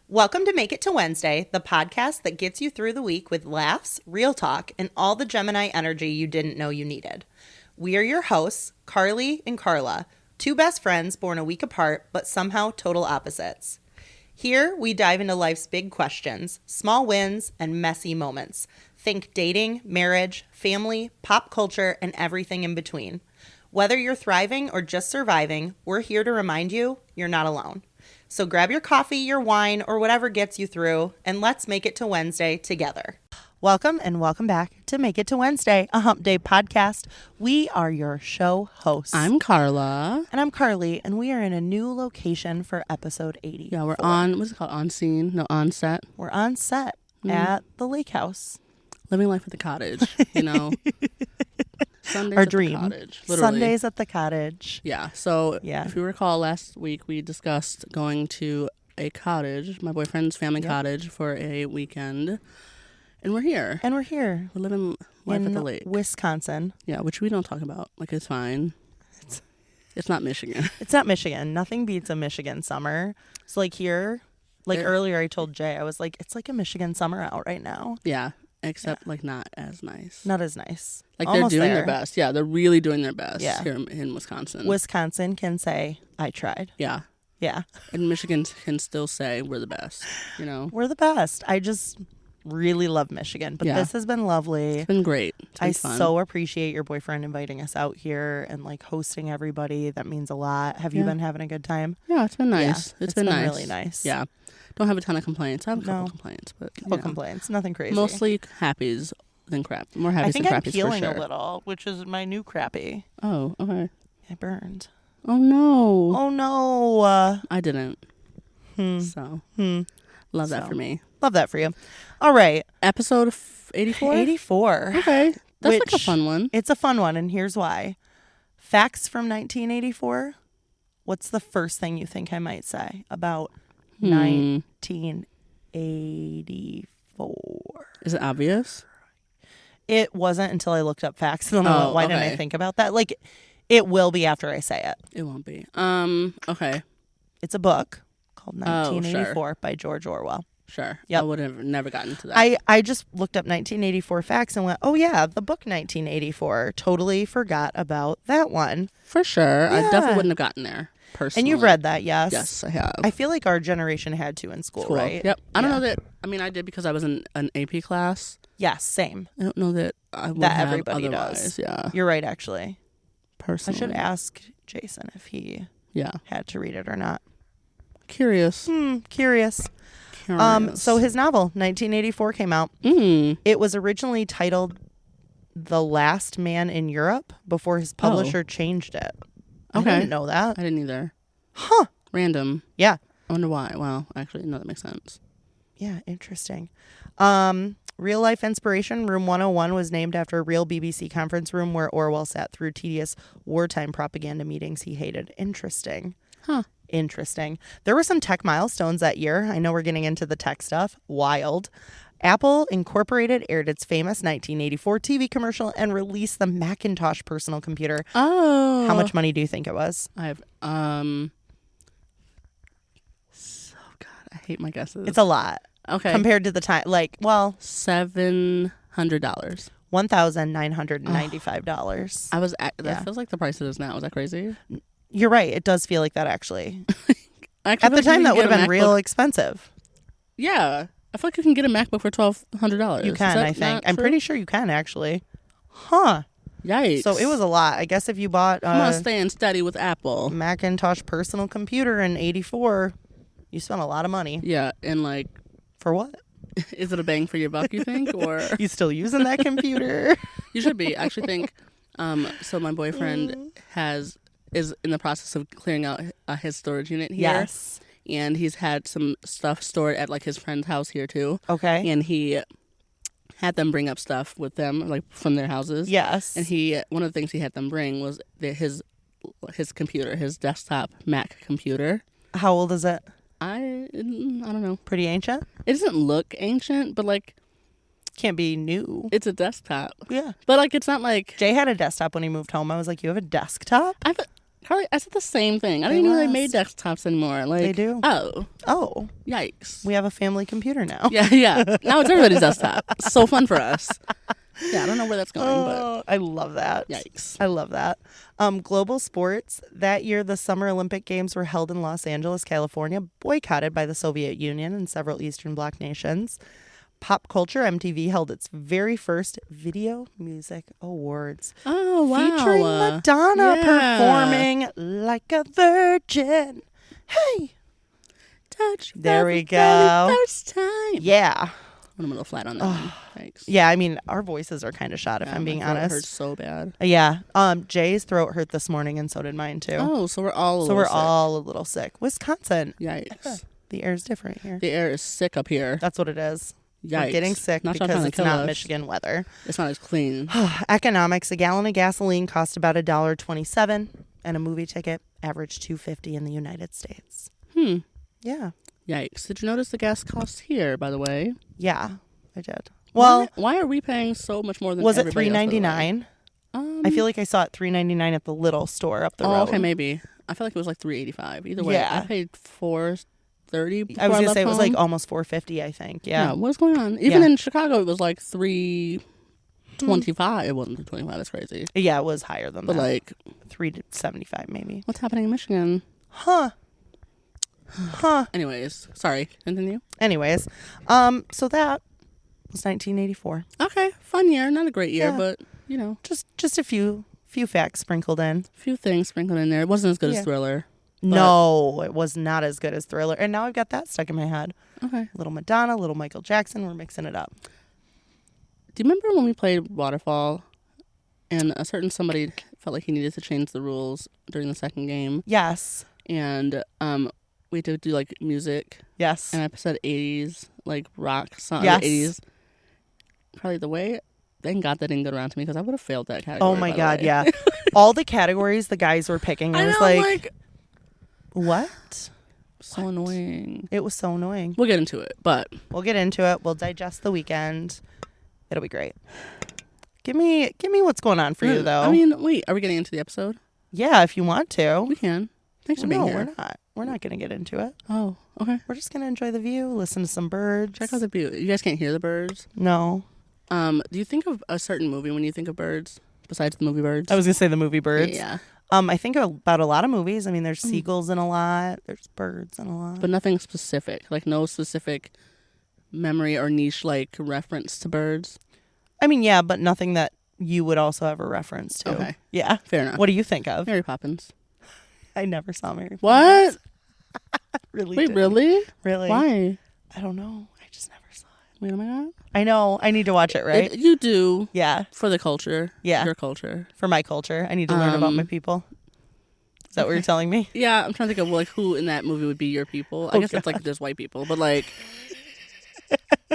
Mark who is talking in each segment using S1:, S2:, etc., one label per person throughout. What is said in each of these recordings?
S1: Welcome to Make It to Wednesday, the podcast that gets you through the week with laughs, real talk, and all the Gemini energy you didn't know you needed. We are your hosts, Carly and Carla, two best friends born a week apart, but somehow total opposites. Here, we dive into life's big questions, small wins, and messy moments. Think dating, marriage, family, pop culture, and everything in between. Whether you're thriving or just surviving, we're here to remind you you're not alone. So grab your coffee, your wine, or whatever gets you through, and let's make it to Wednesday together. Welcome and welcome back to Make It to Wednesday, a Hump Day podcast. We are your show hosts.
S2: I'm Carla.
S1: And I'm Carly, and we are in a new location for episode 80.
S2: Yeah, we're on, what's it called? On scene? No, on set.
S1: We're on set at the lake house.
S2: Living life at the cottage, you know. Sundays
S1: Our
S2: at
S1: dream.
S2: The cottage, literally.
S1: Sundays at the cottage.
S2: Yeah, so
S1: Yeah.
S2: if you recall, last week we discussed going to a cottage, my boyfriend's family cottage, for a weekend. And we're here.
S1: And we're here.
S2: We're living life
S1: in
S2: at the lake.
S1: Wisconsin.
S2: Yeah, which we don't talk about. Like, it's fine. It's not Michigan.
S1: It's not Michigan. Nothing beats a Michigan summer. So, like, here, like earlier I told Jay, I was like, it's like a Michigan summer out right now.
S2: Yeah, except, like, not as nice.
S1: Not as nice.
S2: Like,
S1: Almost
S2: they're doing
S1: there.
S2: their best. Yeah, they're really doing their best
S1: Yeah.
S2: here in Wisconsin.
S1: Wisconsin can say, I tried.
S2: Yeah.
S1: Yeah.
S2: And Michigan can still say we're the best, you know?
S1: We're the best. I just really love Michigan. But
S2: Yeah.
S1: this has been lovely.
S2: It's been great. It's been
S1: I
S2: fun.
S1: so appreciate your boyfriend inviting us out here and like hosting everybody. That means a lot. Have you
S2: Yeah.
S1: been having a good time?
S2: Yeah, it's been nice.
S1: Yeah,
S2: it's been nice.
S1: really nice.
S2: Yeah. Don't have a ton of complaints. I have a couple
S1: No.
S2: complaints, but you
S1: Couple
S2: know.
S1: complaints. Nothing crazy.
S2: Mostly happies than crap. More
S1: I
S2: happies
S1: think
S2: than
S1: I'm
S2: crappies
S1: peeling
S2: for sure.
S1: a little, which is my new crappie.
S2: Oh, okay.
S1: I burned.
S2: Oh no.
S1: Oh no.
S2: I didn't.
S1: Hmm.
S2: So
S1: Hmm.
S2: love that
S1: So.
S2: for me.
S1: Love that for you. All right.
S2: Episode 84?
S1: 84.
S2: Okay. That's like a
S1: Which-
S2: fun one.
S1: It's a fun one, and here's why. Facts from 1984. What's the first thing you think I might say about 1984?
S2: Is it obvious?
S1: It wasn't until I looked up facts, and then I
S2: Oh,
S1: went, why didn't I
S2: okay.
S1: think about that? Like, it will be after I say it.
S2: It won't be. Okay.
S1: It's a book called
S2: Oh,
S1: 1984 by George Orwell.
S2: Sure.
S1: Yep.
S2: I would have never gotten to that.
S1: I just looked up 1984 facts and went, oh yeah, the book 1984. Totally forgot about that one.
S2: For sure. I
S1: Yeah.
S2: definitely wouldn't have gotten there personally.
S1: And you've read that, yes?
S2: Yes, I have.
S1: I feel like our generation had to in school, right?
S2: Yep. I don't
S1: Yeah.
S2: know that. I mean, I did because I was in an AP class.
S1: Yes, same.
S2: I don't know that I would
S1: That
S2: have
S1: everybody
S2: otherwise.
S1: does.
S2: Yeah.
S1: You're right, actually.
S2: Personally.
S1: I should ask Jason if he
S2: Yeah.
S1: had to read it or not.
S2: Curious.
S1: Curious.
S2: Curious.
S1: So his novel, 1984, came out. It was originally titled The Last Man in Europe before his publisher changed it.
S2: Okay.
S1: I didn't know that.
S2: I didn't either.
S1: Huh.
S2: Random.
S1: Yeah.
S2: I wonder why. Well, actually, no, that makes sense.
S1: Yeah, interesting. Real life inspiration, Room 101 was named after a real BBC conference room where Orwell sat through tedious wartime propaganda meetings he hated. Interesting.
S2: Huh.
S1: Interesting. There were some tech milestones that year. I know we're getting into the tech stuff. Wild. Apple Incorporated aired its famous 1984 TV commercial and released the Macintosh personal computer.
S2: Oh.
S1: How much money do you think it was?
S2: I have, so, God, I hate my guesses.
S1: It's a lot.
S2: Okay.
S1: Compared to the time, like, well,
S2: $700.
S1: $1,995.
S2: I was,
S1: Yeah.
S2: that feels like the price it is now. Is that crazy?
S1: You're right. It does feel like that, actually.
S2: Actually,
S1: At the time, that would have been real expensive.
S2: Yeah. I feel like you can get a MacBook for $1,200.
S1: You can, I think. I'm pretty sure you can, actually. Huh.
S2: Yikes.
S1: So it was a lot. I guess if you bought
S2: I'm
S1: a
S2: staying steady with Apple.
S1: Macintosh personal computer in 84, you spent a lot of money.
S2: Yeah, and like,
S1: For what?
S2: is it a bang for your buck, you think? Or
S1: You still using that computer?
S2: you should be. I actually think, so my boyfriend is in the process of clearing out his storage unit here.
S1: Yes.
S2: And he's had some stuff stored at like his friend's house here too.
S1: Okay.
S2: And he had them bring up stuff with them, like from their houses.
S1: Yes.
S2: And one of the things he had them bring was his computer, his desktop Mac computer.
S1: How old is it?
S2: I don't know.
S1: Pretty ancient?
S2: It doesn't look ancient, but like
S1: Can't be new.
S2: it's a desktop.
S1: Yeah.
S2: But like it's not like
S1: Jay had a desktop when he moved home. I was like, you have a desktop?
S2: I have Carly, I said the same thing. I didn't even know they made desktops anymore. Like,
S1: They do.
S2: Oh. Yikes.
S1: We have a family computer now.
S2: Yeah. Now it's everybody's desktop. It's so fun for us. Yeah, I don't know where that's going, but
S1: I love that.
S2: yikes.
S1: I love that. Global sports. That year, the Summer Olympic Games were held in Los Angeles, California, boycotted by the Soviet Union and several Eastern Bloc nations. Pop culture, MTV held its very first Video Music Awards.
S2: Oh, wow.
S1: Featuring Madonna performing Like a Virgin. Hey.
S2: Touch.
S1: There we go.
S2: Very first time.
S1: Yeah.
S2: I'm a little flat on that one. Thanks.
S1: Yeah, I mean, our voices are kind of shot, if I'm being
S2: my throat
S1: honest.
S2: hurts so bad.
S1: Yeah. Jay's throat hurt this morning, and so did mine, too.
S2: Oh, so we're all
S1: all a little sick. Wisconsin.
S2: Yikes.
S1: The air's different here.
S2: The air is sick up here.
S1: That's what it is.
S2: Yikes.
S1: We're getting sick because it's not Michigan weather.
S2: It's not as clean.
S1: Economics. A gallon of gasoline cost about $1.27, and a movie ticket averaged $2.50 in the United States. Yeah.
S2: Yikes. Did you notice the gas costs here, by the way?
S1: Yeah, I did. Well,
S2: why are we paying so much more than
S1: was it
S2: everybody
S1: $3.99? I feel like I saw it $3.99 at the little store up the road.
S2: Oh, okay, maybe. I feel like it was like $3.85. Either way,
S1: Yeah.
S2: I paid $4.30.
S1: I was gonna say it was like almost $4.50. I think. Yeah.
S2: What's going on? Even in Chicago, it was like $3.25. It wasn't $3.25. That's crazy.
S1: Yeah, it was higher than
S2: But
S1: that.
S2: like
S1: $3.75 maybe.
S2: what's happening in Michigan?
S1: Huh.
S2: Anyways, sorry. Continue.
S1: Anyways, so that was 1984.
S2: Okay, fun year. Not a great year,
S1: Yeah.
S2: but you know,
S1: Just a few facts sprinkled in.
S2: a few things sprinkled in there. It wasn't as good
S1: Yeah.
S2: as Thriller.
S1: No, it was not as good as Thriller. And now I've got that stuck in my head.
S2: Okay.
S1: Little Madonna, little Michael Jackson. We're mixing it up.
S2: Do you remember when we played Waterfall and a certain somebody felt like he needed to change the rules during the second game?
S1: Yes.
S2: And we had to do like music.
S1: Yes.
S2: And I said 80s, like rock song,
S1: Yes.
S2: 80s. Probably the way, thank God that didn't go around to me because I would have failed that category.
S1: Oh my
S2: by the
S1: God,
S2: way.
S1: yeah. All the categories the guys were picking, I was like, what?
S2: So annoying.
S1: It was so annoying.
S2: We'll get into it, but
S1: We'll get into it. We'll digest the weekend. It'll be great. Give me what's going on for you, though.
S2: I mean, wait, are we getting into the episode?
S1: Yeah, if you want to.
S2: We can. Thanks for being
S1: No,
S2: here.
S1: we're not. We're not going to get into it.
S2: Oh, okay.
S1: We're just going to enjoy the view, listen to some birds.
S2: Check out the view. You guys can't hear the birds.
S1: No.
S2: Do you think of a certain movie when you think of birds besides the movie Birds?
S1: I was going to say the movie Birds.
S2: Yeah.
S1: I think about a lot of movies. I mean, there's seagulls in a lot. There's birds in a lot.
S2: But nothing specific. Like no specific memory or niche like reference to birds.
S1: I mean, yeah, but nothing that you would also have a reference to.
S2: Okay.
S1: Yeah.
S2: Fair enough.
S1: What do you think of?
S2: Mary Poppins.
S1: I never saw Mary Poppins.
S2: What?
S1: Really?
S2: Wait,
S1: didn't.
S2: really?
S1: Really?
S2: Why?
S1: I don't know. I just never saw it.
S2: Wait, oh my God.
S1: I know. I need to watch it, right?
S2: You do
S1: Yeah.
S2: for the culture.
S1: Yeah.
S2: Your culture.
S1: For my culture. I need to learn about my people. Is that what you're telling me?
S2: Yeah, I'm trying to think of like who in that movie would be your people. I guess it's like there's white people, but like,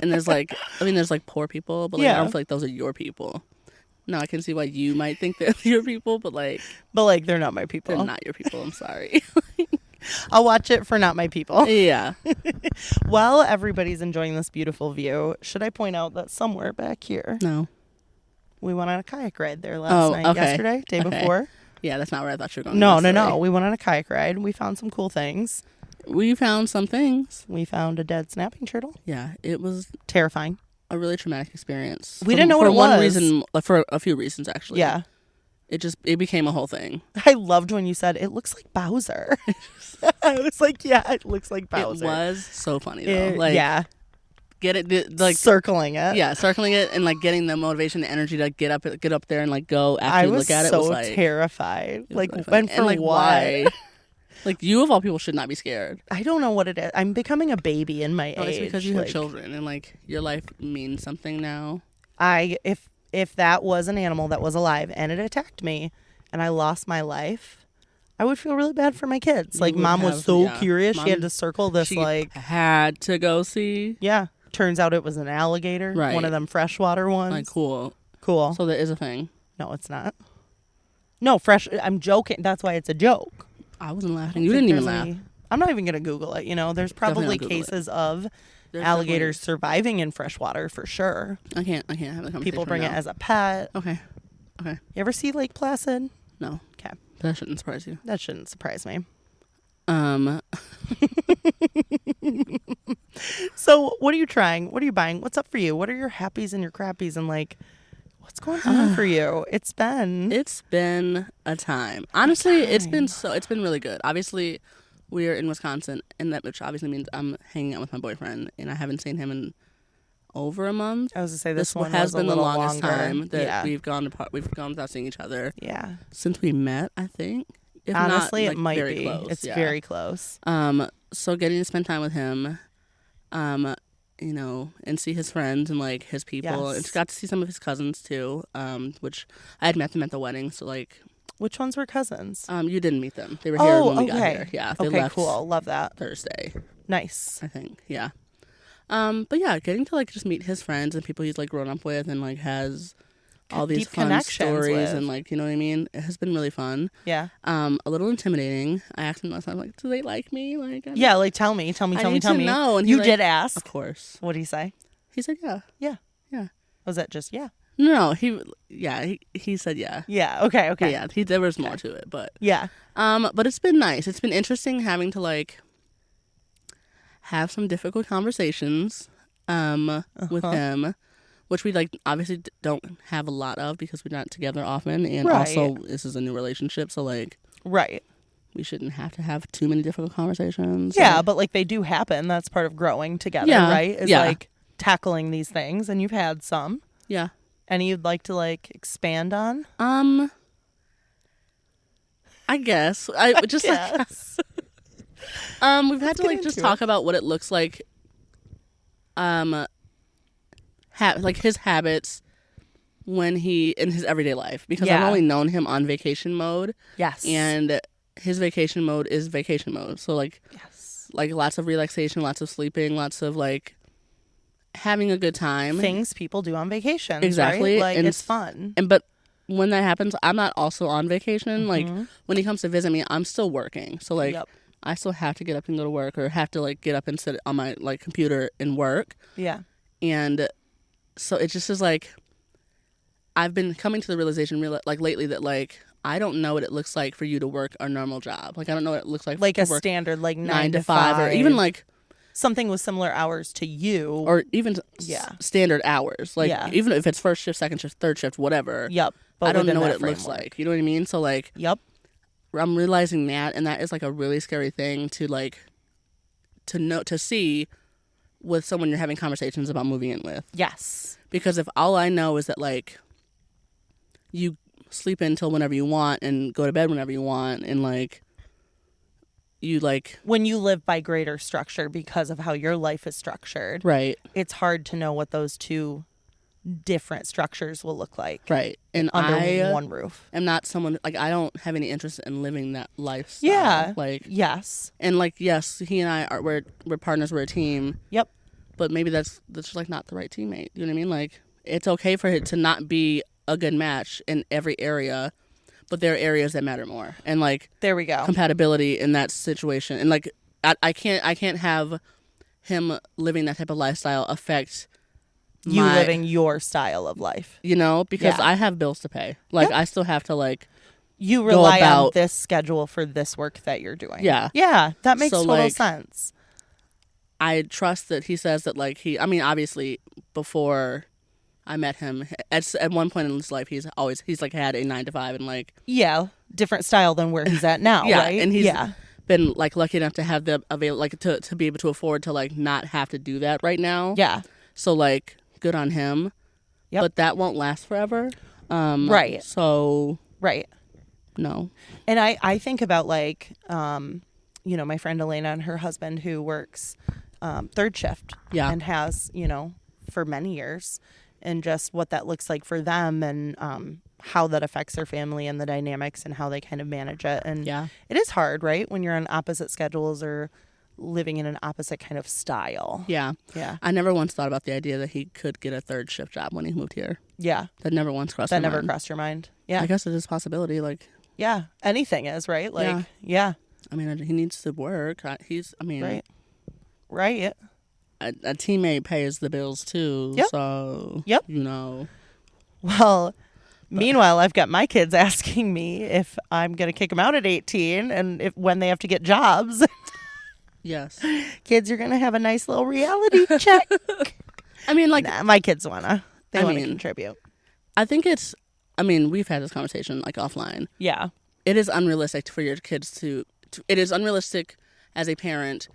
S2: and there's like, I mean, there's like poor people, but like I
S1: Yeah.
S2: don't feel like those are your people. No, I can see why you might think they're your people, but like
S1: But like, they're not my people.
S2: they're not your people. I'm sorry.
S1: I'll watch it for not my people.
S2: Yeah.
S1: While everybody's enjoying this beautiful view, should I point out that somewhere back here,
S2: No.
S1: we went on a kayak ride there last night,
S2: okay.
S1: yesterday, day
S2: Okay.
S1: before.
S2: Yeah, that's not where I thought you were going.
S1: No. We went on a kayak ride. We found some cool things.
S2: We found some things.
S1: We found a dead snapping turtle.
S2: Yeah, it was
S1: Terrifying.
S2: a really traumatic experience.
S1: We didn't know what
S2: for
S1: it
S2: one
S1: was.
S2: reason, like for a few reasons actually.
S1: Yeah.
S2: It became a whole thing.
S1: I loved when you said, it looks like Bowser. I was like, yeah, it looks like Bowser.
S2: It was so funny though.
S1: Yeah.
S2: Get it like
S1: Circling it.
S2: yeah, circling it and like getting the motivation, the energy to get up there and like go after
S1: I
S2: you
S1: was
S2: look at it.
S1: so
S2: Was like
S1: terrified.
S2: it was
S1: Like,
S2: really funny.
S1: and for
S2: and, like,
S1: what?
S2: why? Like you of all people should not be scared.
S1: I don't know what it is. I'm becoming a baby in my
S2: No,
S1: age.
S2: it's because you have
S1: Like,
S2: children and like your life means something now.
S1: If that was an animal that was alive and it attacked me and I lost my life, I would feel really bad for my kids. Like,
S2: would
S1: mom was
S2: have-
S1: so
S2: yeah.
S1: curious. She had
S2: Mom-
S1: to circle this,
S2: She
S1: like,
S2: had to go see.
S1: yeah. Turns out it was an alligator.
S2: Right.
S1: One of them freshwater ones.
S2: Like cool.
S1: Cool.
S2: So there is a thing.
S1: No, it's not. No, fresh. I'm joking. That's why it's a joke.
S2: I wasn't laughing. You didn't even laugh.
S1: I'm not even going to Google it. You know, there's
S2: Definitely
S1: probably
S2: not Google it.
S1: cases of
S2: There's
S1: alligators surviving in freshwater for sure.
S2: I can't have the conversation.
S1: People bring
S2: right
S1: it
S2: now.
S1: as a pet.
S2: Okay.
S1: You ever see Lake Placid?
S2: No.
S1: Okay.
S2: That shouldn't surprise you.
S1: That shouldn't surprise me. So what are you trying? What are you buying? What's up for you? What are your happies and your crappies and like what's going on for you? It's been
S2: a time. Honestly, it's been really good. Obviously, we're in Wisconsin, and that which obviously means I'm hanging out with my boyfriend, and I haven't seen him in over a month.
S1: I was to say this one
S2: has been the longest
S1: longer.
S2: time that we've gone without seeing each other.
S1: Yeah.
S2: Since we met, I think. If
S1: honestly,
S2: not, like,
S1: it might
S2: very
S1: be.
S2: close.
S1: It's
S2: yeah.
S1: very close.
S2: So getting to spend time with him, you know, and see his friends and like his people, and got to see some of his cousins too. Which I had met them at the wedding. So like,
S1: which ones were cousins?
S2: You didn't meet them. They were here when we got here. Yeah. They
S1: okay.
S2: left
S1: Cool. Love that.
S2: Thursday.
S1: Nice.
S2: I think. Yeah. But yeah, getting to like just meet his friends and people he's like grown up with and like has all these fun stories and like, you know what I mean? It has been really fun.
S1: Yeah.
S2: A little intimidating. I asked him last time, like, do they like me? Like,
S1: yeah, like tell me.
S2: I need to know. And
S1: you did ask.
S2: Of course.
S1: What did he say?
S2: He said yeah.
S1: Yeah.
S2: Yeah.
S1: Was that just yeah?
S2: No, he said yeah.
S1: Yeah. Okay.
S2: Yeah, there was more to it, but
S1: yeah.
S2: But it's been nice. It's been interesting having to like have some difficult conversations with him, which we like obviously don't have a lot of because we're not together often, and also this is a new relationship, so like we shouldn't have to have too many difficult conversations.
S1: Yeah, but like they do happen. That's part of growing together, right? Is like tackling these things, and you've had some.
S2: Yeah.
S1: Any you'd like to like expand on?
S2: I guess I just
S1: guess.
S2: Like we've had to like just talk about what it looks like. Like his habits when he in his everyday life, because I've only known him on vacation mode.
S1: Yes.
S2: And his vacation mode is vacation mode. So like like lots of relaxation, lots of sleeping, lots of like having a good time.
S1: Things people do on vacation.
S2: Exactly.
S1: Right? Like
S2: and
S1: it's fun.
S2: But when that happens, I'm not also on vacation. Like when he comes to visit me, I'm still working. So like I still have to get up and go to work, or have to like get up and sit on my like computer and work.
S1: Yeah.
S2: And so it just is like I've been coming to the realization like lately that like I don't know what it looks like for you to work a normal job. Like I don't know what it looks like
S1: a
S2: work
S1: standard like
S2: 9 to 5 or even like
S1: something with similar hours to you,
S2: or even standard hours. Like even if it's first shift, second shift, third shift, whatever.
S1: Yep. But
S2: I don't know what it looks like. You know what I mean? So like I'm realizing that, and that is like a really scary thing to like to see with someone you're having conversations about moving in with.
S1: Yes.
S2: Because if all I know is that like you sleep until whenever you want and go to bed whenever you want, and like you like
S1: when you live by greater structure because of how your life is structured,
S2: right?
S1: It's hard to know what those two different structures will look like,
S2: right? And
S1: under one roof.
S2: I'm not someone like I don't have any interest in living that lifestyle.
S1: Yeah,
S2: like
S1: yes,
S2: and like yes, he and I we're partners, we're a team.
S1: Yep.
S2: But maybe that's just like not the right teammate. You know what I mean? Like it's okay for it to not be a good match in every area, but there are areas that matter more. And like
S1: there we go,
S2: compatibility in that situation. And like I can't have him living that type of lifestyle affect
S1: you living your style of life.
S2: You know, because I have bills to pay. Like I still have to like
S1: you rely on this schedule for this work that you're doing. Yeah. Yeah, that makes total sense.
S2: I trust that he says that like I mean obviously before I met him at one point in his life he's like had a 9 to 5 and like
S1: different style than where he's at now, right?
S2: And he's been like lucky enough to have the like to be able to afford to like not have to do that right now.
S1: Yeah.
S2: So like good on him. Yep. But that won't last forever.
S1: Right.
S2: So
S1: right.
S2: No.
S1: And I think about like you know, my friend Elena and her husband who works third shift and has, you know, for many years, and just what that looks like for them, and how that affects their family and the dynamics and how they kind of manage it. And it is hard, right? When you're on opposite schedules or living in an opposite kind of style. Yeah. Yeah.
S2: I never once thought about the idea that he could get a third shift job when he moved here.
S1: Yeah.
S2: That never once crossed my mind.
S1: That never crossed your mind. Yeah.
S2: I guess it is a possibility. Like,
S1: yeah. Anything is, right? Like, yeah.
S2: I mean, he needs to work. Right.
S1: Right.
S2: A teammate pays the bills too.
S1: Yep.
S2: So,
S1: you
S2: know.
S1: Well, Meanwhile, I've got my kids asking me if I'm going to kick them out at 18 and when they have to get jobs.
S2: Yes.
S1: Kids, you're going to have a nice little reality check.
S2: I mean, like...
S1: Nah, my kids want to. They want to contribute.
S2: I think it's... I mean, we've had this conversation, like, offline.
S1: Yeah.
S2: It is unrealistic for your kids to... It is unrealistic as a parent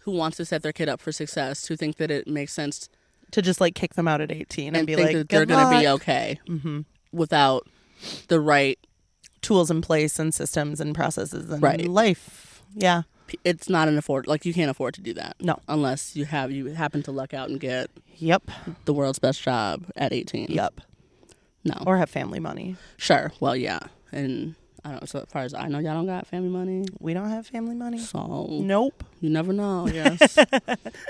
S2: who wants to set their kid up for success to think that it makes sense...
S1: To just, like, kick them out at 18 and be
S2: think
S1: like,
S2: that they're going to be okay without the right...
S1: tools in place and systems and processes and
S2: right.
S1: life. Yeah.
S2: It's not an afford... Like, you can't afford to do that.
S1: No.
S2: Unless you happen to luck out and get...
S1: Yep.
S2: The world's best job at 18.
S1: Yep.
S2: No.
S1: Or have family money.
S2: Sure. Well, yeah. And I don't know. So as far as I know, y'all don't got family money.
S1: We don't have family money.
S2: So.
S1: Nope.
S2: You never know, yes.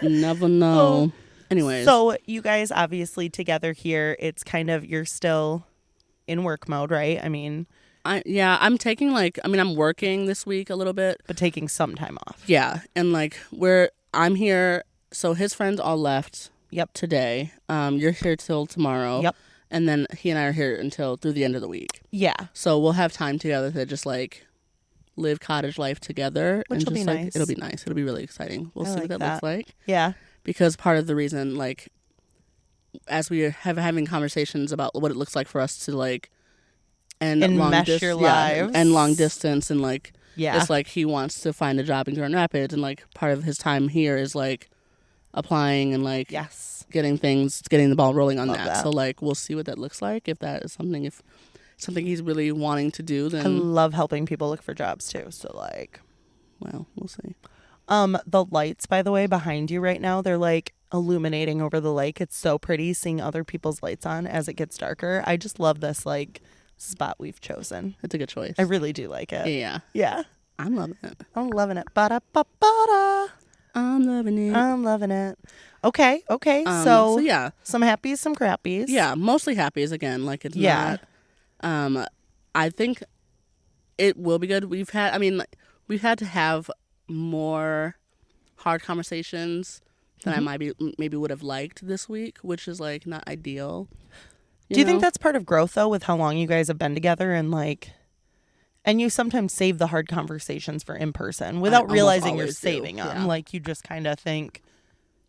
S2: You never know. Anyways.
S1: So you guys obviously together here, it's kind of, you're still in work mode, right? I mean...
S2: I'm taking I'm working this week a little bit.
S1: But taking some time off.
S2: Yeah. And I'm here, so his friends all left today. You're here till tomorrow.
S1: Yep.
S2: And then he and I are here until through the end of the week.
S1: Yeah.
S2: So we'll have time together to just live cottage life together.
S1: Which will be nice.
S2: It'll be nice. It'll be really exciting. We'll see what that looks like.
S1: Yeah.
S2: Because part of the reason, as we are having conversations about what it looks like for us to and
S1: mesh your lives
S2: and long distance and
S1: it's
S2: he wants to find a job in Grand Rapids and part of his time here is applying and
S1: yes,
S2: getting the ball rolling on that. So we'll see what that looks like. If that is something he's really wanting to do, then
S1: I love helping people look for jobs too. So
S2: well, we'll see.
S1: The lights, by the way, behind you right now, they're illuminating over the lake. It's so pretty seeing other people's lights on as it gets darker. I just love this spot we've chosen.
S2: It's a good choice.
S1: I really do like it.
S2: Yeah. I'm loving it.
S1: I'm loving it. Ba-da-ba-ba-da.
S2: I'm loving it.
S1: Okay. So
S2: yeah.
S1: Some happies, some crappies.
S2: Yeah, mostly happies again. It's not. I think it will be good. We've had to have more hard conversations than I maybe would have liked this week, which is not ideal.
S1: Do you think that's part of growth though, with how long you guys have been together and you sometimes save the hard conversations for in person without realizing you're saving them.
S2: Yeah.
S1: You just kind of think,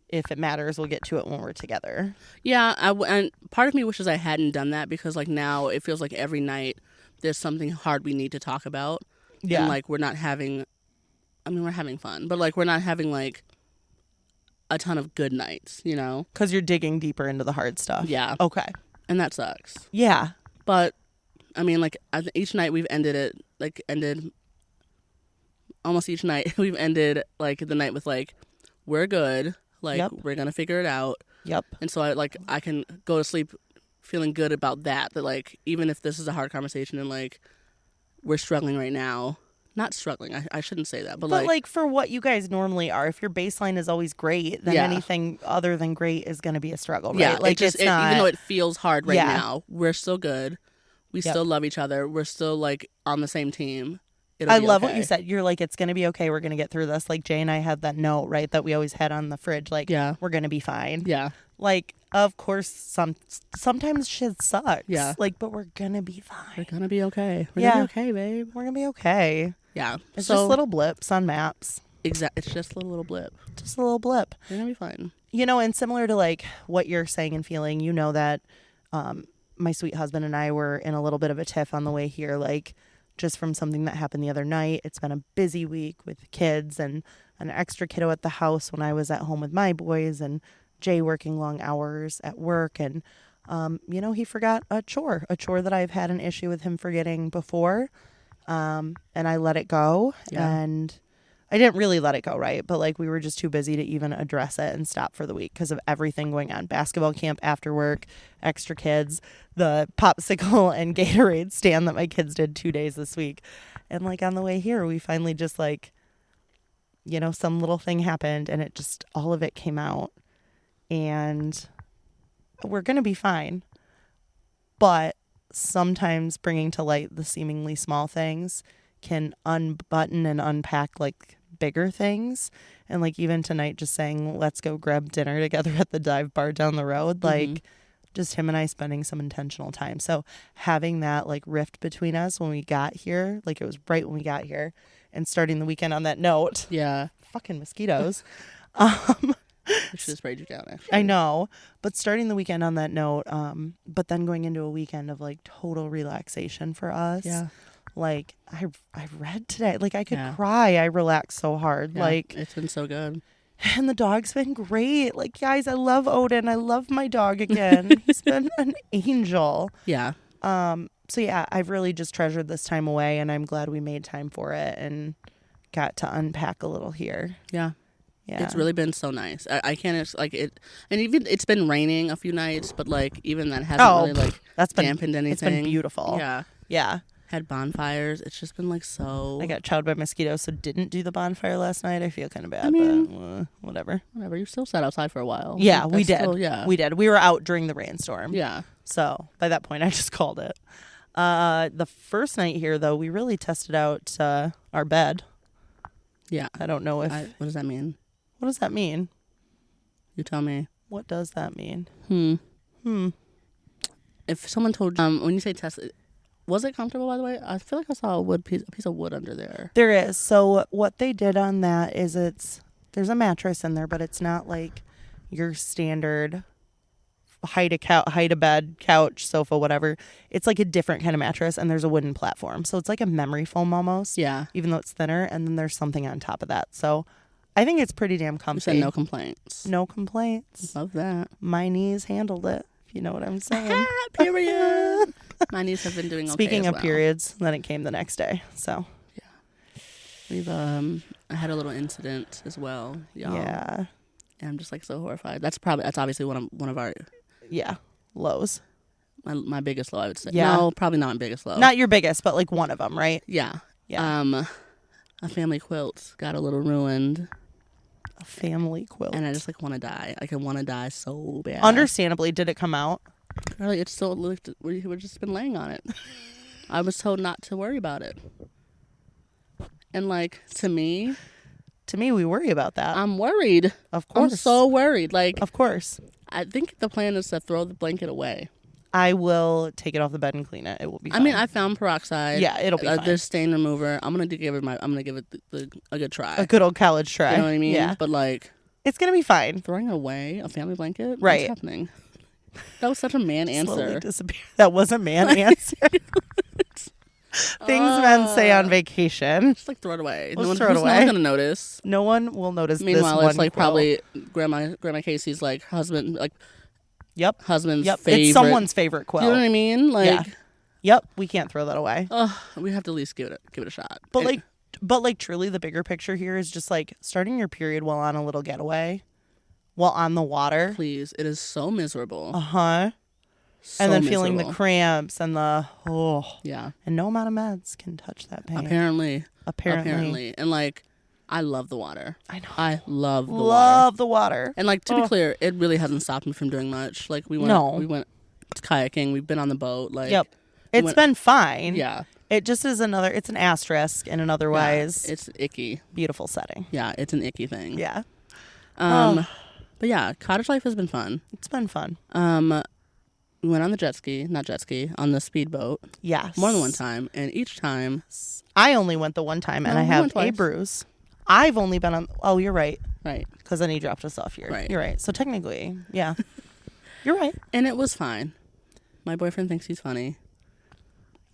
S1: if it matters, we'll get to it when we're together.
S2: Yeah, and part of me wishes I hadn't done that because now it feels like every night there's something hard we need to talk about.
S1: Yeah.
S2: And we're not having, we're having fun, but we're not having a ton of good nights,
S1: Because you're digging deeper into the hard stuff.
S2: Yeah.
S1: Okay.
S2: And that sucks.
S1: Yeah.
S2: But, each night we've ended it, almost each night we've ended, the night with, we're good.
S1: Yep.
S2: We're going to figure it out.
S1: Yep.
S2: And so I can go to sleep feeling good about that even if this is a hard conversation and, we're struggling right now. Not struggling. I shouldn't say that. But
S1: for what you guys normally are, if your baseline is always great, then anything other than great is going to be a struggle, right?
S2: Yeah.
S1: It's not...
S2: Even though it feels hard right now, we're still good. We still love each other. We're still, on the same team.
S1: I love what you said. You're it's going to be okay. We're going to get through this. Jay and I had that note, right, that we always had on the fridge. We're going to be fine.
S2: Yeah.
S1: Of course, sometimes shit sucks.
S2: Yeah.
S1: but we're going to be fine.
S2: We're going to be okay. We're going to be okay, babe.
S1: We're going to be okay.
S2: Yeah.
S1: It's just little blips on maps.
S2: Exactly. It's just a little blip.
S1: Just a little blip.
S2: We're going to be fine.
S1: And similar to what you're saying and feeling, that my sweet husband and I were in a little bit of a tiff on the way here, just from something that happened the other night. It's been a busy week with kids and an extra kiddo at the house when I was at home with my boys and Jay working long hours at work. And, he forgot a chore that I've had an issue with him forgetting before. And I let it go.
S2: Yeah.
S1: And I didn't really let it go, right? But we were just too busy to even address it and stop for the week because of everything going on. Basketball camp after work, extra kids, the popsicle and Gatorade stand that my kids did 2 days this week. And on the way here, we finally just some little thing happened and it just, all of it came out and we're going to be fine. But sometimes bringing to light the seemingly small things can unbutton and unpack bigger things. And even tonight, just saying, let's go grab dinner together at the dive bar down the road. just him and I spending some intentional time. So having that like rift between us when we got here, like it was right when we got here, and starting the weekend on that note.
S2: Yeah.
S1: Fucking mosquitoes.
S2: I should have sprayed you down, actually.
S1: I know, but starting the weekend on that note, but then going into a weekend of like total relaxation for us.
S2: Yeah.
S1: Like I read today, like I could cry. I relaxed so hard.
S2: Yeah,
S1: like
S2: it's been so good.
S1: And the dog's been great. Like, guys, I love Odin. I love my dog again. He's been an angel.
S2: Yeah.
S1: So yeah, I've really just treasured this time away, and I'm glad we made time for it and got to unpack a little here.
S2: Yeah.
S1: Yeah.
S2: It's really been so nice. I can't, like, it, and even, it's been raining a few nights, but, like, even that hasn't really, like, dampened anything.
S1: It's been beautiful.
S2: Yeah.
S1: Yeah.
S2: Had bonfires. It's just been, like, so.
S1: I got chowed by mosquitoes, so didn't do the bonfire last night. I feel kind of bad,
S2: I mean,
S1: but whatever.
S2: Whatever. You still sat outside for a while.
S1: Yeah,
S2: Like,
S1: we did.
S2: still, yeah.
S1: We did. We were out during the rainstorm.
S2: Yeah.
S1: So by that point, I just called it. The first night here, though, we really tested out our bed.
S2: Yeah.
S1: I don't know if...
S2: what does that mean?
S1: What does that mean?
S2: You tell me.
S1: What does that mean?
S2: If someone told you, when you say test, was it comfortable, by the way? I feel like I saw a piece of wood under there.
S1: There is. So what they did on that is there's a mattress in there, but it's not like your standard height a bed, couch, sofa, whatever. It's like a different kind of mattress, and there's a wooden platform. So it's like a memory foam almost.
S2: Yeah.
S1: Even though it's thinner, and then there's something on top of that. So I think it's pretty damn comfy.
S2: You said no complaints.
S1: No complaints.
S2: Love that.
S1: My knees handled it, if you know what I'm saying.
S2: Period. My knees have been doing okay.
S1: Speaking of
S2: well.
S1: periods, then it came the next day. So
S2: yeah, we've I had a little incident as well. Y'all.
S1: Yeah.
S2: And I'm just like so horrified. That's obviously one of our
S1: lows.
S2: My biggest low, I would say.
S1: Yeah.
S2: No, probably not my biggest low.
S1: Not your biggest, but like one of them, right?
S2: Yeah.
S1: Yeah.
S2: A family quilt got a little ruined.
S1: A family quilt.
S2: And I just like want to die. Like I want to die so bad.
S1: Understandably, did it come out?
S2: Really, it's still we've just been laying on it. I was told not to worry about it. And like to me,
S1: we worry about that.
S2: I'm worried.
S1: Of course.
S2: I'm so worried. Like,
S1: of course.
S2: I think the plan is to throw the blanket away.
S1: I will take it off the bed and clean it. It will be fine.
S2: I mean, I found peroxide.
S1: Yeah, it'll be fine.
S2: There's stain remover. I'm gonna give it a good try.
S1: A good old college try.
S2: You know what I mean?
S1: Yeah.
S2: But like,
S1: it's gonna be fine.
S2: Throwing away a family blanket?
S1: Right.
S2: What's happening? That was such a man answer.
S1: That was a man answer. Things men say on vacation.
S2: Just like throw it away.
S1: Throw it away.
S2: No one's gonna notice.
S1: No one will notice.
S2: Meanwhile,
S1: this
S2: it's like
S1: quilt.
S2: probably Grandma Casey's like husband, like husband's favorite.
S1: It's someone's favorite quilt.
S2: Do you know what I mean? Like,
S1: yeah. Yep. We can't throw that away.
S2: We have to at least give it a shot.
S1: But truly, the bigger picture here is just like starting your period while on a little getaway, while on the water.
S2: Please, it is so miserable.
S1: So and then feeling the cramps and the
S2: yeah,
S1: and no amount of meds can touch that pain.
S2: Apparently, and like, I love the water.
S1: I know.
S2: I love
S1: the water.
S2: And like, to be clear, it really hasn't stopped me from doing much. Like we went kayaking. We've been on the boat. Like,
S1: yep, it's been fine.
S2: Yeah,
S1: it just is it's an asterisk in an otherwise
S2: it's icky,
S1: beautiful setting.
S2: Yeah, it's an icky thing.
S1: Yeah.
S2: But yeah, cottage life has been fun.
S1: It's been fun.
S2: We went on the on the speedboat.
S1: Yes.
S2: More than one time. And each time.
S1: I only went the one time, and I have a bruise. I've only been on. Oh, you're right.
S2: Right.
S1: Because then he dropped us off here.
S2: Right.
S1: You're right. So technically, yeah. You're right.
S2: And it was fine. My boyfriend thinks he's funny.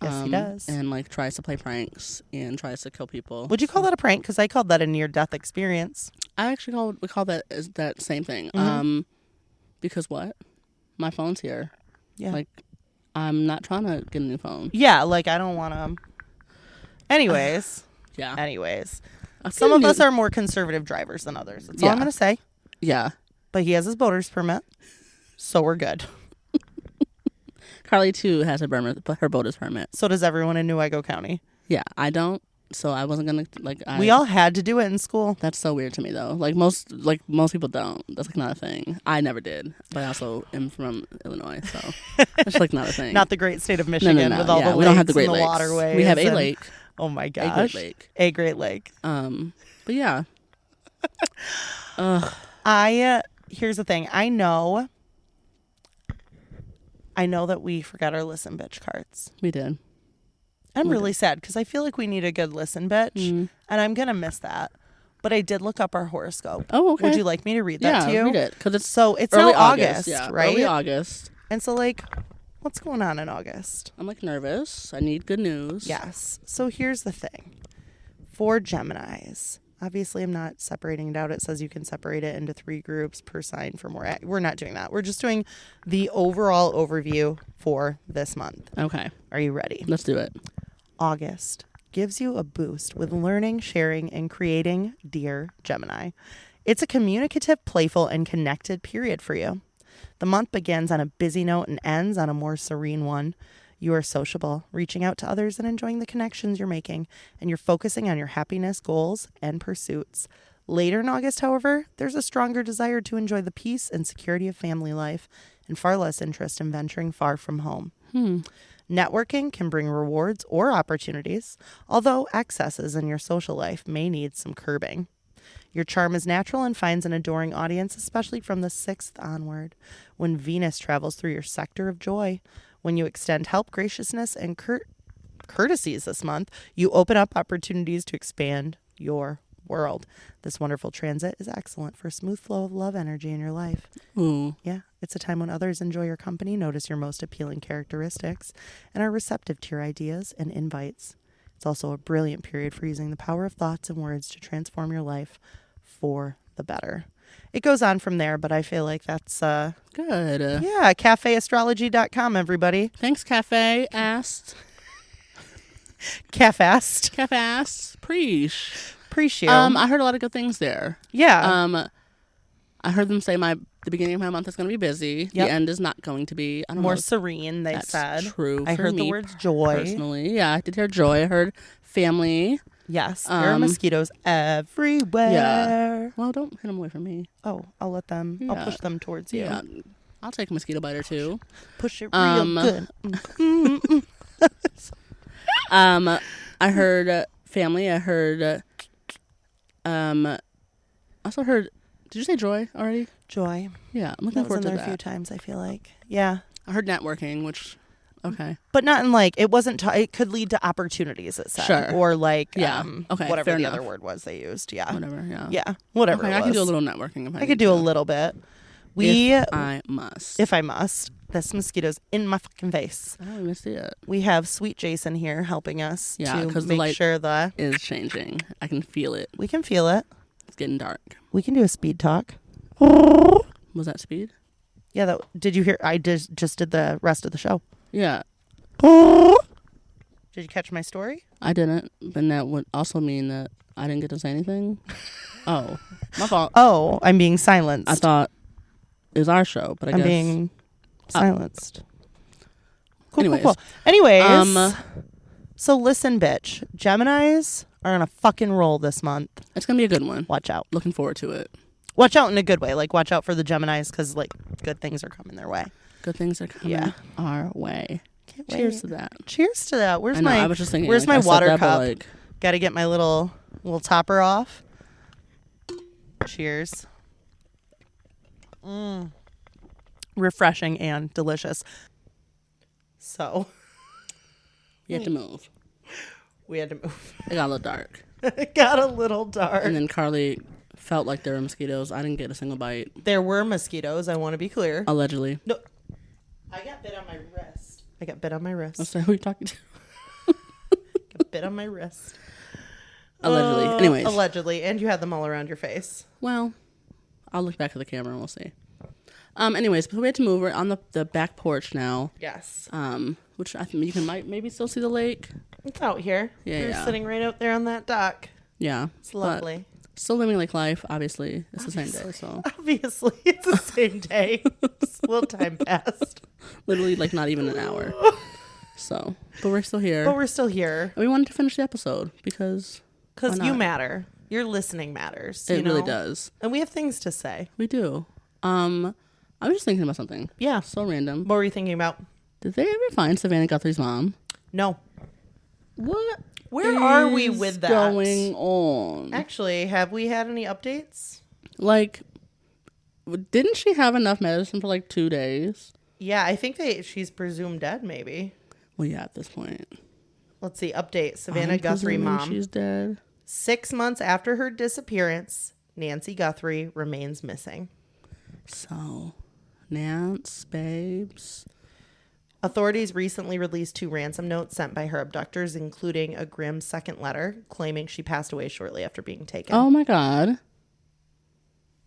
S1: Yes, he does.
S2: And like tries to play pranks and tries to kill people.
S1: Would you call that a prank? Because I called that a near-death experience.
S2: I actually we call that that same thing. Because what? My phone's here.
S1: Yeah.
S2: Like, I'm not trying to get a new phone.
S1: Yeah, like, I don't want to... Anyways.
S2: Yeah.
S1: Anyways. Some of us are more conservative drivers than others. That's all I'm going to say.
S2: Yeah.
S1: But he has his boater's permit, so we're good.
S2: Carly, too, has her boater's permit.
S1: So does everyone in Newaygo County.
S2: Yeah, I don't. So I wasn't gonna like.
S1: We all had to do it in school.
S2: That's so weird to me, though. Like most people don't. That's like not a thing. I never did, but I also am from Illinois, so it's like not a thing.
S1: Not the great state of Michigan
S2: no.
S1: with all the lakes
S2: we don't have the Great
S1: and the
S2: Lakes.
S1: waterways.
S2: We have a lake.
S1: Oh my gosh,
S2: a Great Lake.
S1: But
S2: yeah.
S1: Here's the thing. I know. I know that we forgot our listen bitch cards.
S2: We did.
S1: I'm really sad because I feel like we need a good listen bitch, and I'm going to miss that. But I did look up our horoscope.
S2: Oh, okay.
S1: Would you like me to read that to you?
S2: Yeah, read it. Because it's
S1: now
S2: August,
S1: right?
S2: Early August.
S1: And so, like, what's going on in August?
S2: I'm, like, nervous. I need good news.
S1: Yes. So here's the thing. For Geminis, obviously I'm not separating it out. It says you can separate it into 3 groups per sign for more. We're not doing that. We're just doing the overall overview for this month.
S2: Okay.
S1: Are you ready?
S2: Let's do it.
S1: August gives you a boost with learning, sharing, and creating, dear Gemini. It's a communicative, playful, and connected period for you. The month begins on a busy note and ends on a more serene one. You are sociable, reaching out to others and enjoying the connections you're making, and you're focusing on your happiness, goals, and pursuits. Later in August, however, there's a stronger desire to enjoy the peace and security of family life, and far less interest in venturing far from home. Networking can bring rewards or opportunities, although excesses in your social life may need some curbing. Your charm is natural and finds an adoring audience, especially from the 6th onward, when Venus travels through your sector of joy. When you extend help, graciousness, and courtesies this month, you open up opportunities to expand your world. This wonderful transit is excellent for a smooth flow of love energy in your life.
S2: Ooh.
S1: Yeah, it's a time when others enjoy your company, notice your most appealing characteristics, and are receptive to your ideas and invites. It's also a brilliant period for using the power of thoughts and words to transform your life for the better. It goes on from there, but I feel like that's
S2: good.
S1: Yeah, cafeastrology.com, everybody.
S2: Thanks, Cafe Asked.
S1: Cafast.
S2: Cafe Asked. Preach.
S1: Appreciate.
S2: I heard a lot of good things there.
S1: Yeah.
S2: I heard them say the beginning of my month is going to be busy.
S1: Yep.
S2: The end is not going to be. I don't
S1: More
S2: know.
S1: serene, they
S2: That's
S1: said.
S2: True.
S1: I
S2: for
S1: heard
S2: me
S1: the words joy.
S2: Personally, yeah, I did hear joy. I heard family.
S1: Yes, there are mosquitoes everywhere.
S2: Yeah. Well, don't hit them away from me.
S1: Oh, I'll let them.
S2: Yeah.
S1: I'll push them towards you.
S2: Yeah, I'll take a mosquito bite or two.
S1: Push it real good.
S2: I heard family. I heard. I also heard. Did you say joy already?
S1: Joy.
S2: Yeah, I'm looking forward to
S1: that.
S2: that.
S1: A few times, I feel like. Yeah.
S2: I heard networking, which. Okay.
S1: But not in like, it wasn't, it could lead to opportunities, it said.
S2: Sure.
S1: Or like,
S2: yeah. Okay,
S1: whatever
S2: fair
S1: the
S2: enough.
S1: other word was they used. Yeah.
S2: Whatever, yeah.
S1: Yeah. Whatever
S2: okay,
S1: it was.
S2: I can do a little networking if I
S1: could do a little bit. If
S2: I must.
S1: If I must. This mosquito's in my fucking face.
S2: I don't even see it.
S1: We have Sweet Jason here helping us to
S2: because
S1: make
S2: the light
S1: sure the
S2: is changing. I can feel it.
S1: We can feel it.
S2: It's getting dark.
S1: We can do a speed talk.
S2: Was that speed?
S1: Yeah, did you hear? I just did the rest of the show.
S2: Yeah.
S1: Did you catch my story?
S2: I didn't, but that would also mean that I didn't get to say anything. Oh, my fault.
S1: Oh, I'm being silenced.
S2: I thought it was our show, but I guess
S1: I'm being silenced. Cool,
S2: anyways.
S1: cool. Anyways, so listen, bitch. Geminis are on a fucking roll this month.
S2: It's gonna be a good one.
S1: Watch out.
S2: Looking forward to it.
S1: Watch out in a good way. Like, watch out for the Geminis because, like, good things are coming their way.
S2: Good things are coming our way.
S1: Can't
S2: Cheers
S1: wait.
S2: to that.
S1: Cheers to that. Where's
S2: I was just thinking,
S1: where's
S2: like,
S1: my water
S2: that,
S1: cup? Got to get my little topper off. Cheers. Refreshing and delicious. So
S2: you had to move.
S1: We had to move.
S2: It got a little dark.
S1: It got a little dark.
S2: And then Carly felt like there were mosquitoes. I didn't get a single bite.
S1: There were mosquitoes. I want to be clear.
S2: Allegedly.
S1: No, I got bit on my wrist.
S2: I'm sorry, who are you talking to?
S1: Got bit on my wrist.
S2: Allegedly. Anyways.
S1: Allegedly. And you had them all around your face.
S2: Well, I'll look back at the camera and we'll see. Anyways, but we had to move. We're on the back porch now.
S1: Yes.
S2: Which I think you can maybe still see the lake.
S1: It's out here.
S2: Yeah,
S1: We're sitting right out there on that dock.
S2: Yeah.
S1: It's lovely.
S2: Still living like life, obviously. It's the same day, so.
S1: Obviously, it's the same day. Just a little time passed.
S2: Literally, like, not even an hour. So, but we're still here.
S1: And
S2: we wanted to finish the episode because
S1: you matter. Your listening matters.
S2: It really does.
S1: And we have things to say.
S2: We do. I was just thinking about something.
S1: Yeah.
S2: So random.
S1: What were you thinking about?
S2: Did they ever find Savannah Guthrie's mom?
S1: No.
S2: What?
S1: Where are we with that?
S2: Going on?
S1: Actually, have we had any updates?
S2: Like, didn't she have enough medicine for like 2 days?
S1: Yeah, I think she's presumed dead, maybe.
S2: Well, yeah, at this point.
S1: Let's see. Update. Savannah Guthrie mom.
S2: She's dead.
S1: 6 months after her disappearance, Nancy Guthrie remains missing.
S2: So, Nance, babes.
S1: Authorities recently released 2 ransom notes sent by her abductors, including a grim second letter claiming she passed away shortly after being taken.
S2: Oh, my God.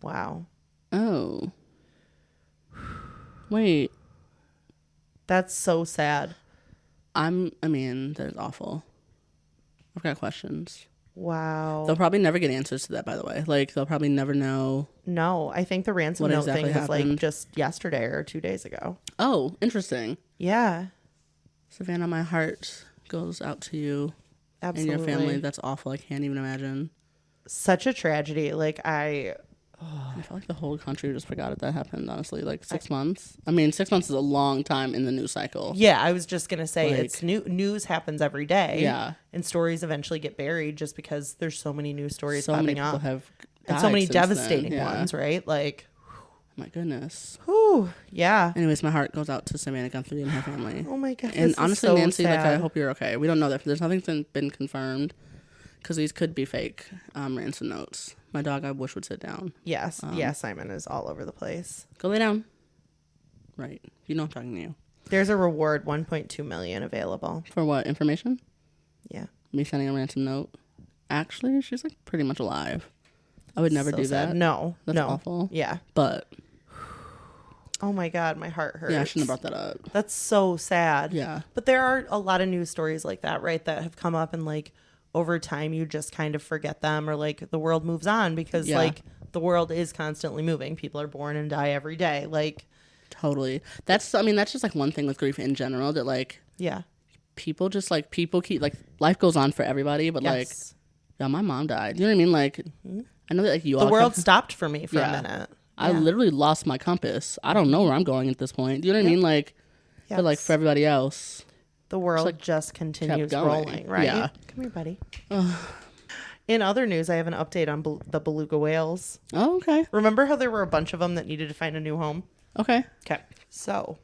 S1: Wow.
S2: Oh. Wait.
S1: That's so sad.
S2: I mean, that is awful. I've got questions.
S1: Wow.
S2: They'll probably never get answers to that, by the way. Like, they'll probably never know.
S1: No, I think the ransom note thing was like just yesterday or 2 days ago.
S2: Oh, interesting.
S1: Yeah.
S2: Savannah, my heart goes out to you.
S1: Absolutely.
S2: And your family. That's awful. I can't even imagine.
S1: Such a tragedy. Like, I
S2: felt like the whole country just forgot that happened, honestly. Like 6 months. I mean, 6 months is a long time in the news cycle.
S1: Yeah, I was just going to say, it's news happens every day.
S2: Yeah.
S1: And stories eventually get buried just because there's so many news stories
S2: so
S1: popping
S2: many people
S1: up.
S2: Have
S1: and so many devastating
S2: then. Yeah.
S1: ones, right? Like,
S2: my goodness.
S1: Whew, yeah.
S2: Anyways, my heart goes out to Savannah Guthrie and her family.
S1: Oh my God.
S2: And honestly,
S1: so
S2: Nancy,
S1: sad.
S2: like, I hope you're okay. We don't know that. There's nothing been confirmed because these could be fake ransom notes. My dog, I wish, would sit down.
S1: Yes. Simon is all over the place.
S2: Go lay down. Right. You know I'm talking to you.
S1: There's a reward, 1.2 million available.
S2: For what? Information?
S1: Yeah.
S2: Me sending a ransom note? Actually, she's like pretty much alive. I would never do
S1: sad.
S2: that.
S1: No.
S2: That's awful.
S1: Yeah.
S2: But.
S1: Oh my God, my heart hurts.
S2: Yeah, I shouldn't have brought that up.
S1: That's so sad.
S2: Yeah.
S1: But there are a lot of news stories like that, right? That have come up and like over time you just kind of forget them, or like the world moves on because like the world is constantly moving. People are born and die every day. Like,
S2: totally. That's just like one thing with grief in general that like,
S1: yeah,
S2: people just like, people keep like, life goes on for everybody, but like, yeah, my mom died. You know what I mean? Like, I know that like
S1: the world stopped for me for a minute.
S2: I literally lost my compass. I don't know where I'm going at this point. Do you know what I mean? Like, but like for everybody else,
S1: the world just continues rolling, right?
S2: Yeah.
S1: Come here, buddy. In other news, I have an update on the beluga whales.
S2: Oh, okay.
S1: Remember how there were a bunch of them that needed to find a new home?
S2: Okay.
S1: Okay. So,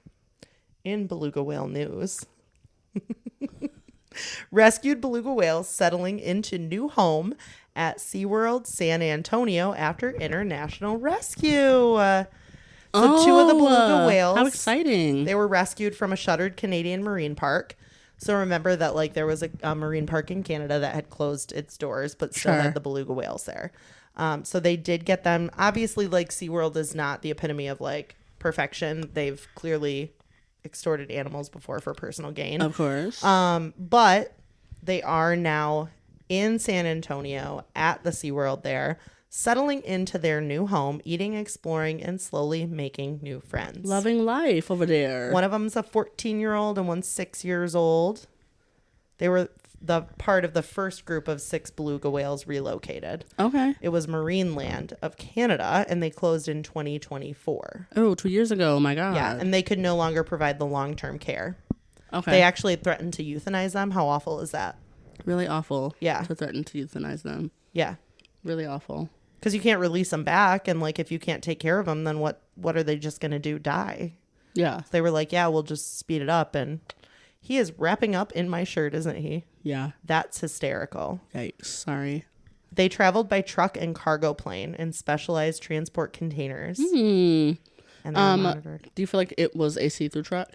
S1: in beluga whale news, rescued beluga whales settling into new home at SeaWorld San Antonio after international rescue. So 2 of the beluga whales.
S2: How exciting.
S1: They were rescued from a shuttered Canadian marine park. So remember that like there was a marine park in Canada that had closed its doors but still had the beluga whales there. So they did get them. Obviously, like SeaWorld is not the epitome of like perfection. They've clearly extorted animals before for personal gain.
S2: Of course.
S1: But they are now in San Antonio at the SeaWorld there, settling into their new home, eating, exploring, and slowly making new friends.
S2: Loving life over there.
S1: One of them's a 14-year-old and one's 6 years old. They were the part of the first group of 6 beluga whales relocated.
S2: Okay.
S1: It was Marineland of Canada, and they closed in 2024.
S2: Oh, 2 years ago. Oh, my God.
S1: Yeah, and they could no longer provide the long-term care.
S2: Okay.
S1: They actually threatened to euthanize them. How awful is that?
S2: Really awful.
S1: Yeah.
S2: To threaten to euthanize them.
S1: Yeah.
S2: Really awful.
S1: Because you can't release them back, and like if you can't take care of them, then what are they just going to do? Die?
S2: Yeah.
S1: So they were like, yeah, we'll just speed it up. And he is wrapping up in my shirt, isn't he?
S2: Yeah.
S1: That's hysterical.
S2: Yikes. Sorry.
S1: They traveled by truck and cargo plane in specialized transport containers.
S2: And
S1: they're monitored.
S2: Do you feel like it was a see-through truck?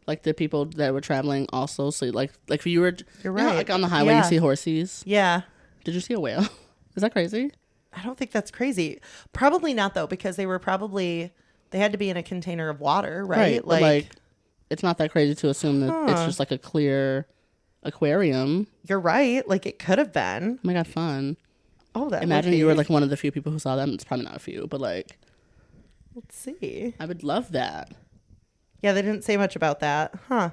S2: Like the people that were traveling also, so like if you were,
S1: You're right.
S2: You know, like on the highway, you see horses.
S1: Yeah.
S2: Did you see a whale? Is that crazy?
S1: I don't think that's crazy. Probably not though, because they had to be in a container of water, right?
S2: Like it's not that crazy to assume that it's just like a clear aquarium.
S1: You're right. Like it could have been.
S2: Oh my God, fun.
S1: Oh, that
S2: imagine you were like one of the few people who saw them. It's probably not a few, but like,
S1: let's see.
S2: I would love that.
S1: Yeah, they didn't say much about that. Huh.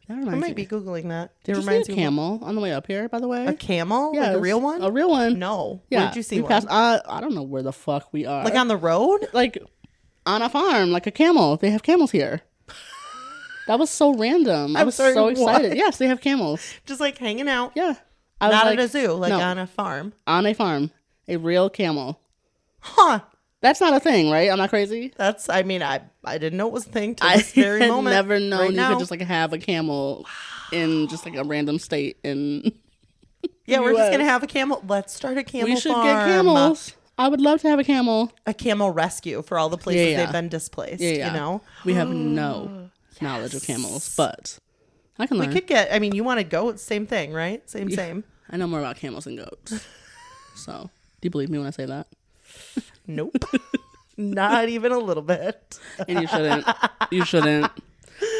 S2: That
S1: I might be Googling that.
S2: Did you see a camel on the way up here, by the way?
S1: A camel?
S2: Yeah.
S1: Like a real one?
S2: A real one.
S1: No.
S2: Yeah.
S1: Where'd you see one?
S2: I don't know where the fuck we are.
S1: Like on the road?
S2: Like on a farm, like a camel. They have camels here. That was so random. I was so excited. What? Yes, they have camels.
S1: Just like hanging out.
S2: Yeah.
S1: Not at a zoo, like on a farm.
S2: On a farm. A real camel.
S1: Huh.
S2: That's not a thing, right? I'm not crazy.
S1: I didn't know it was a thing till this very
S2: had
S1: moment.
S2: never known
S1: right
S2: you
S1: now.
S2: could just like have a camel in just like a random state in
S1: Yeah, we're just
S2: US.
S1: gonna have a camel. Let's start a camel
S2: We should
S1: farm.
S2: get camels. I would love to have a camel.
S1: A camel rescue for all the places
S2: Yeah.
S1: they've been displaced.
S2: Yeah.
S1: You know,
S2: We have no knowledge of camels, but I can learn.
S1: we could get. I mean, you want goats? Same thing, right? Same.
S2: I know more about camels than goats. So, do you believe me when I say that?
S1: Nope. Not even a little bit.
S2: And you shouldn't. You shouldn't.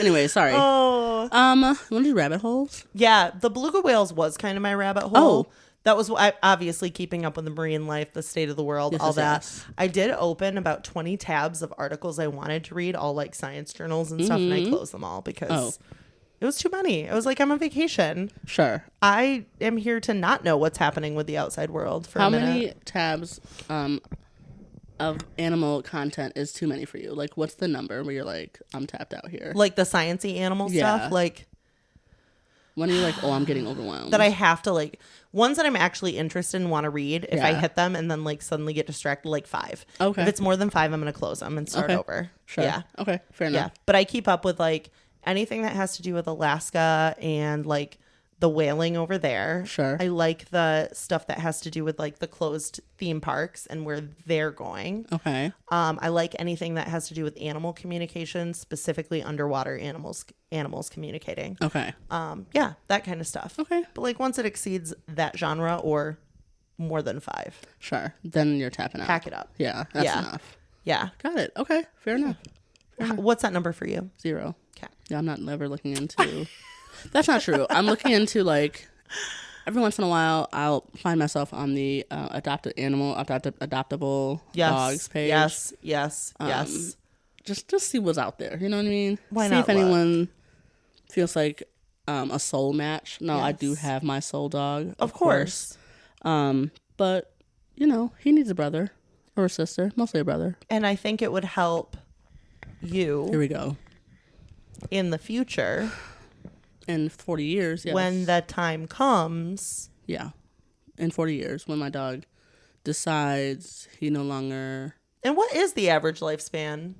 S2: Anyway, sorry.
S1: Oh.
S2: You want to do rabbit holes?
S1: Yeah, the beluga whales was kind of my rabbit hole.
S2: Oh.
S1: That was obviously keeping up with the marine life, the state of the world,
S2: Yes,
S1: all
S2: yes,
S1: that.
S2: yes.
S1: I did open about 20 tabs of articles I wanted to read, all like science journals and stuff, and I closed them all because it was too many. I was like, I'm on vacation.
S2: Sure.
S1: I am here to not know what's happening with the outside world for
S2: How
S1: a minute.
S2: many tabs of animal content is too many for you? Like, what's the number where you're like, I'm tapped out here?
S1: Like the sciencey animal
S2: Yeah.
S1: stuff, like
S2: When are you like, oh, I'm getting overwhelmed?
S1: that I have to like ones that I'm actually interested in, want to read. If I
S2: Yeah.
S1: hit them and then like suddenly get distracted, like 5.
S2: Okay.
S1: If it's more than 5, I'm gonna close them and start
S2: Okay.
S1: over.
S2: Sure.
S1: Yeah.
S2: Okay. Fair
S1: Yeah.
S2: enough.
S1: But I keep up with like anything that has to do with Alaska and like the whaling over there.
S2: Sure.
S1: I like the stuff that has to do with like the closed theme parks and where they're going.
S2: Okay.
S1: I like anything that has to do with animal communication, specifically underwater animals communicating.
S2: Okay.
S1: Yeah, that kind of stuff.
S2: Okay.
S1: But like once it exceeds that genre or more than 5,
S2: Sure. Then you're tapping out.
S1: pack it up.
S2: Yeah. That's
S1: Yeah.
S2: enough.
S1: Yeah.
S2: Got it. Okay. Fair enough.
S1: What's that number for you?
S2: 0.
S1: Okay.
S2: Yeah, I'm not ever looking into. That's not true. I'm looking into like every once in a while I'll find myself on the adoptable
S1: Yes.
S2: dogs page.
S1: Yes.
S2: Just see what's out there. You know what I mean?
S1: Why
S2: see
S1: not
S2: if anyone feels like a soul match. No, I do
S1: Yes.
S2: have my soul dog.
S1: Of course.
S2: But you know, he needs a brother or a sister, mostly a brother.
S1: And I think it would help you
S2: Here we go.
S1: in the future
S2: In 40 years, yes.
S1: when that time comes.
S2: Yeah. In 40 years, when my dog decides he no longer...
S1: And what is the average lifespan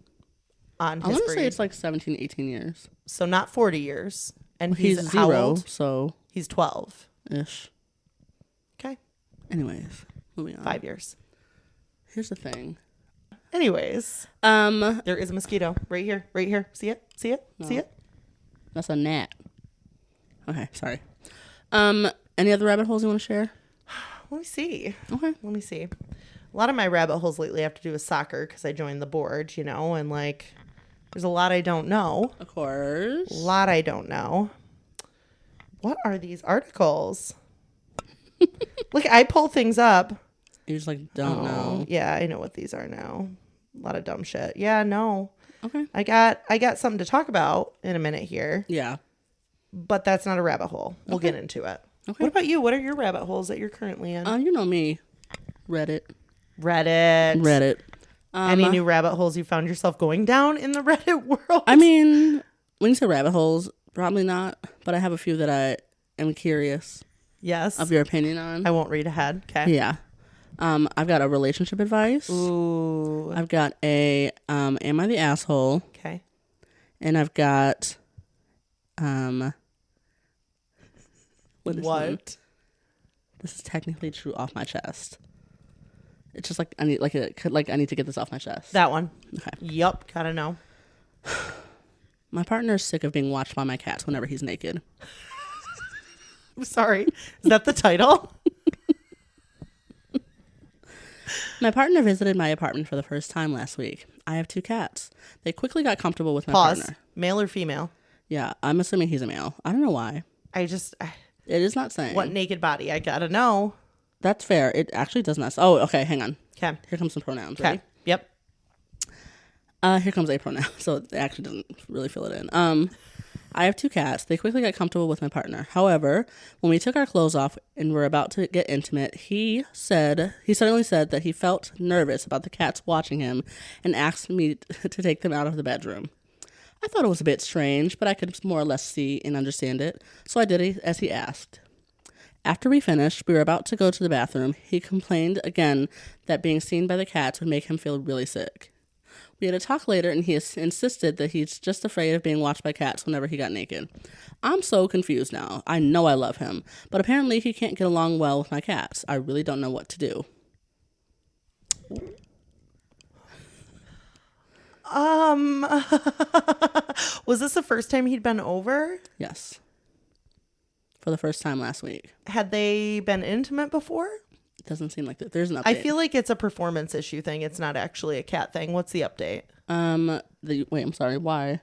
S1: on
S2: I
S1: his
S2: want to
S1: breed?
S2: say it's like 17, 18 years.
S1: So not 40 years. And
S2: He's
S1: he's how
S2: 0,
S1: old?
S2: so...
S1: He's 12.
S2: Ish.
S1: Okay.
S2: Anyways, moving on.
S1: 5 years.
S2: Here's the thing.
S1: Anyways,
S2: Um,
S1: there is a mosquito right here. Right here. See it? See it?
S2: No.
S1: See it?
S2: That's a gnat. Okay, sorry. Any other rabbit holes you want to share?
S1: Let me see.
S2: Okay.
S1: Let me see. A lot of my rabbit holes lately have to do with soccer because I joined the board, you know, and like there's a lot I don't know.
S2: Of course.
S1: A lot I don't know. What are these articles? Look, I pull things up.
S2: You just like don't know.
S1: Yeah, I know what these are now. A lot of dumb shit. Yeah, no.
S2: Okay.
S1: I got something to talk about in a minute here,
S2: Yeah.
S1: but that's not a rabbit hole. We'll get into it.
S2: Okay.
S1: What about you? What are your rabbit holes that you're currently in?
S2: You know me. Reddit.
S1: Reddit. Any new rabbit holes you found yourself going down in the Reddit world?
S2: I mean, when you say rabbit holes, probably not, but I have a few that I am curious
S1: Yes.
S2: of your opinion on.
S1: I won't read ahead. Okay.
S2: Yeah. I've got a relationship advice.
S1: Ooh.
S2: I've got a am I the asshole?
S1: Okay.
S2: And I've got what is
S1: What?
S2: one? This is technically true off my chest. It's just like I need I need to get this off my chest.
S1: That one.
S2: Okay.
S1: Yup. Gotta know.
S2: My partner is sick of being watched by my cats whenever he's naked.
S1: I'm sorry. Is that the title?
S2: My partner visited my apartment for the first time last week. I have 2 cats. They quickly got comfortable with my
S1: Pause.
S2: partner.
S1: Male or female?
S2: Yeah, I'm assuming he's a male. I don't know why.
S1: I
S2: It is not saying.
S1: what naked body? I gotta know.
S2: That's fair. It actually does not. Oh, okay. Hang on.
S1: Okay.
S2: Here comes some pronouns.
S1: Okay.
S2: Ready?
S1: Yep.
S2: Here comes a pronoun. So it actually doesn't really fill it in. I have 2 cats. They quickly got comfortable with my partner. However, when we took our clothes off and were about to get intimate, he suddenly said that he felt nervous about the cats watching him and asked me to take them out of the bedroom. I thought it was a bit strange, but I could more or less see and understand it, so I did as he asked. After we finished, we were about to go to the bathroom. He complained again that being seen by the cats would make him feel really sick. We had a talk later, and he insisted that he's just afraid of being watched by cats whenever he got naked. I'm so confused now. I know I love him, but apparently he can't get along well with my cats. I really don't know what to do.
S1: Was this the first time he'd been over?
S2: Yes. For the first time last week.
S1: Had they been intimate before?
S2: It doesn't seem like that. There's an update.
S1: I feel like it's a performance issue thing. It's not actually a cat thing. What's the update?
S2: Wait, I'm sorry. Why?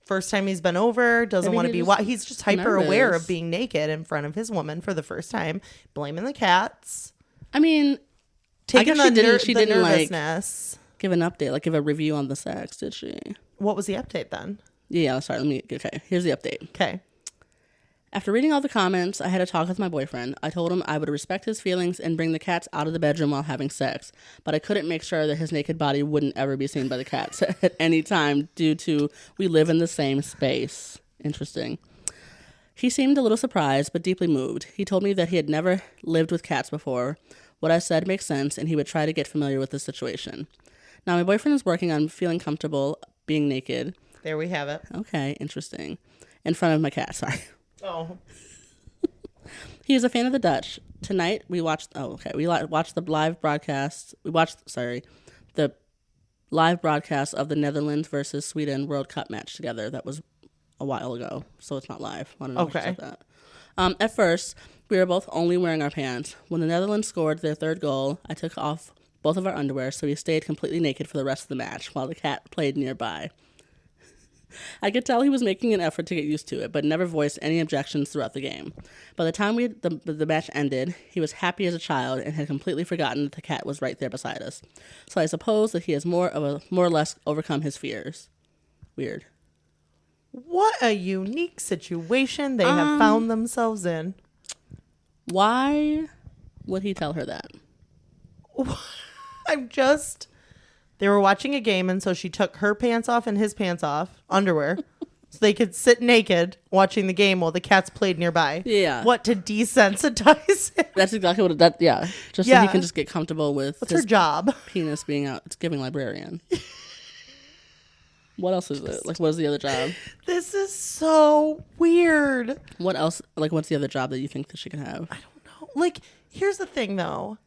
S1: First time he's been over, doesn't want to be. He's just hyper aware of being naked in front of his woman for the first time, blaming the cats.
S2: I mean,
S1: taking
S2: she didn't
S1: nervousness.
S2: Like give an update, like give a review on the sex, did she?
S1: What was the update then?
S2: Yeah, sorry. Okay, here's the update.
S1: Okay.
S2: After reading all the comments, I had a talk with my boyfriend. I told him I would respect his feelings and bring the cats out of the bedroom while having sex, but I couldn't make sure that his naked body wouldn't ever be seen by the cats at any time due to we live in the same space. Interesting. He seemed a little surprised, but deeply moved. He told me that he had never lived with cats before. What I said makes sense, and he would try to get familiar with the situation. Now, my boyfriend is working on feeling comfortable being naked.
S1: There we have it.
S2: Okay, interesting. In front of my cat, sorry.
S1: Oh.
S2: He is a fan of the Dutch. Tonight we watched watched the live broadcast. The live broadcast of the Netherlands versus Sweden World Cup match together. That was a while ago, so it's not live. I don't know
S1: okay.
S2: That. At first, we were both only wearing our pants. When the Netherlands scored their third goal, I took off both of our underwear, so we stayed completely naked for the rest of the match while the cat played nearby. I could tell he was making an effort to get used to it, but never voiced any objections throughout the game. By the time the match ended, he was happy as a child and had completely forgotten that the cat was right there beside us. So I suppose that he has more or less overcome his fears. Weird.
S1: What a unique situation they have found themselves in.
S2: Why would he tell her that?
S1: They were watching a game, and so she took her pants off and his pants off, underwear, so they could sit naked watching the game while the cats played nearby.
S2: Yeah.
S1: What, to desensitize him?
S2: That's exactly what so he can just get comfortable with
S1: What's her job?
S2: Penis being out. It's giving librarian. What else is it? Like, what is the other job?
S1: This is so weird.
S2: What else? Like, what's the other job that you think that she can have?
S1: I don't know. Like, here's the thing, though.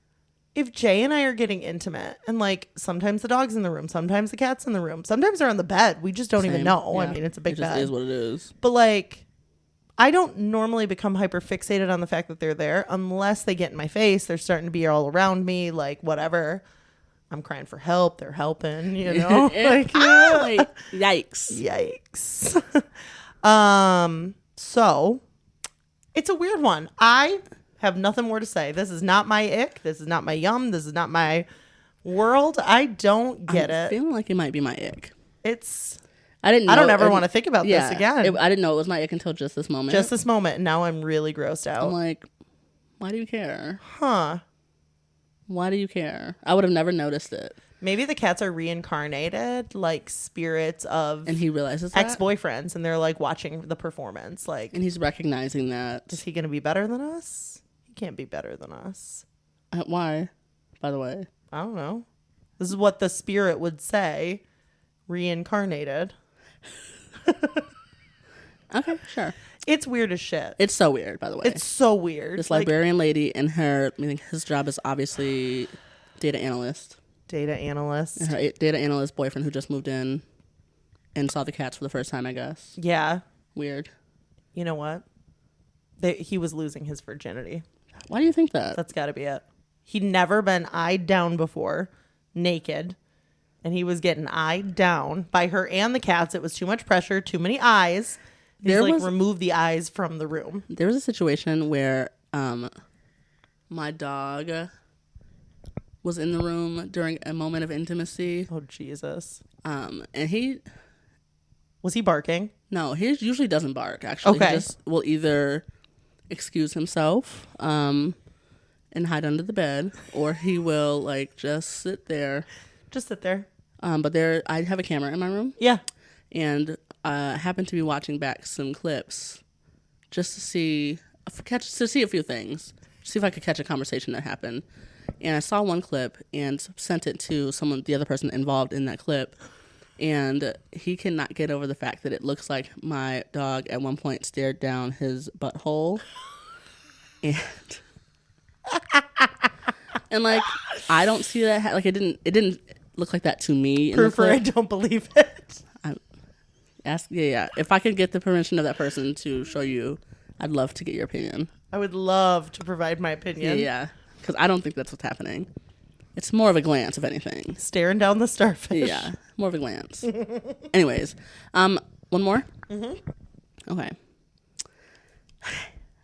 S1: If Jay and I are getting intimate, and like sometimes the dog's in the room, sometimes the cat's in the room, sometimes they're on the bed, we just don't even know. Yeah. I mean, it's a big bed.
S2: It is what it is.
S1: But like, I don't normally become hyper fixated on the fact that they're there unless they get in my face. They're starting to be all around me, like whatever. I'm crying for help. They're helping, you know.
S2: Yikes.
S1: So it's a weird one. I have nothing more to say. This is not my ick. This is not my yum. This is not my world. I don't get it.
S2: I feel like it might be my ick.
S1: I don't ever want to think about this again.
S2: I didn't know it was my ick until just this moment.
S1: And now I'm really grossed out.
S2: I'm like, why do you care?
S1: Huh.
S2: Why do you care? I would have never noticed it.
S1: Maybe the cats are reincarnated, like spirits of,
S2: and he realizes that?
S1: Ex-boyfriends, and they're like watching the performance, like,
S2: and he's recognizing that.
S1: Is he going to be better than us? He can't be better than us.
S2: Why? By the way,
S1: I don't know. This is what the spirit would say. Reincarnated.
S2: Okay, sure.
S1: It's weird as shit.
S2: It's so weird, by the way.
S1: It's so weird.
S2: This librarian lady and his job is obviously data analyst. And her data analyst boyfriend who just moved in and saw the cats for the first time, I guess.
S1: Yeah.
S2: Weird.
S1: You know what? He was losing his virginity.
S2: Why do you think that?
S1: That's got to be it. He'd never been eyed down before, naked. And he was getting eyed down by her and the cats. It was too much pressure, too many eyes. Remove the eyes from the room. There
S2: was a situation where my dog was in the room during a moment of intimacy.
S1: Oh, Jesus.
S2: And he...
S1: Was he barking?
S2: No, he usually doesn't bark, actually.
S1: Okay.
S2: He just will either excuse himself and hide under the bed, or he will, like, just sit there.
S1: Just sit there.
S2: But I have a camera in my room.
S1: Yeah.
S2: And I happened to be watching back some clips just to see to see a few things, see if I could catch a conversation that happened. And I saw one clip and sent it to the other person involved in that clip. And he cannot get over the fact that it looks like my dog at one point stared down his butthole. And like, I don't see that. Like, it didn't look like that to me.
S1: Proof or I don't believe it.
S2: Yeah. If I could get the permission of that person to show you, I'd love to get your opinion.
S1: I would love to provide my opinion.
S2: Yeah. Because I don't think that's what's happening. It's more of a glance, if anything.
S1: Staring down the starfish.
S2: Yeah, more of a glance. Anyways, one more?
S1: Mm-hmm.
S2: Okay.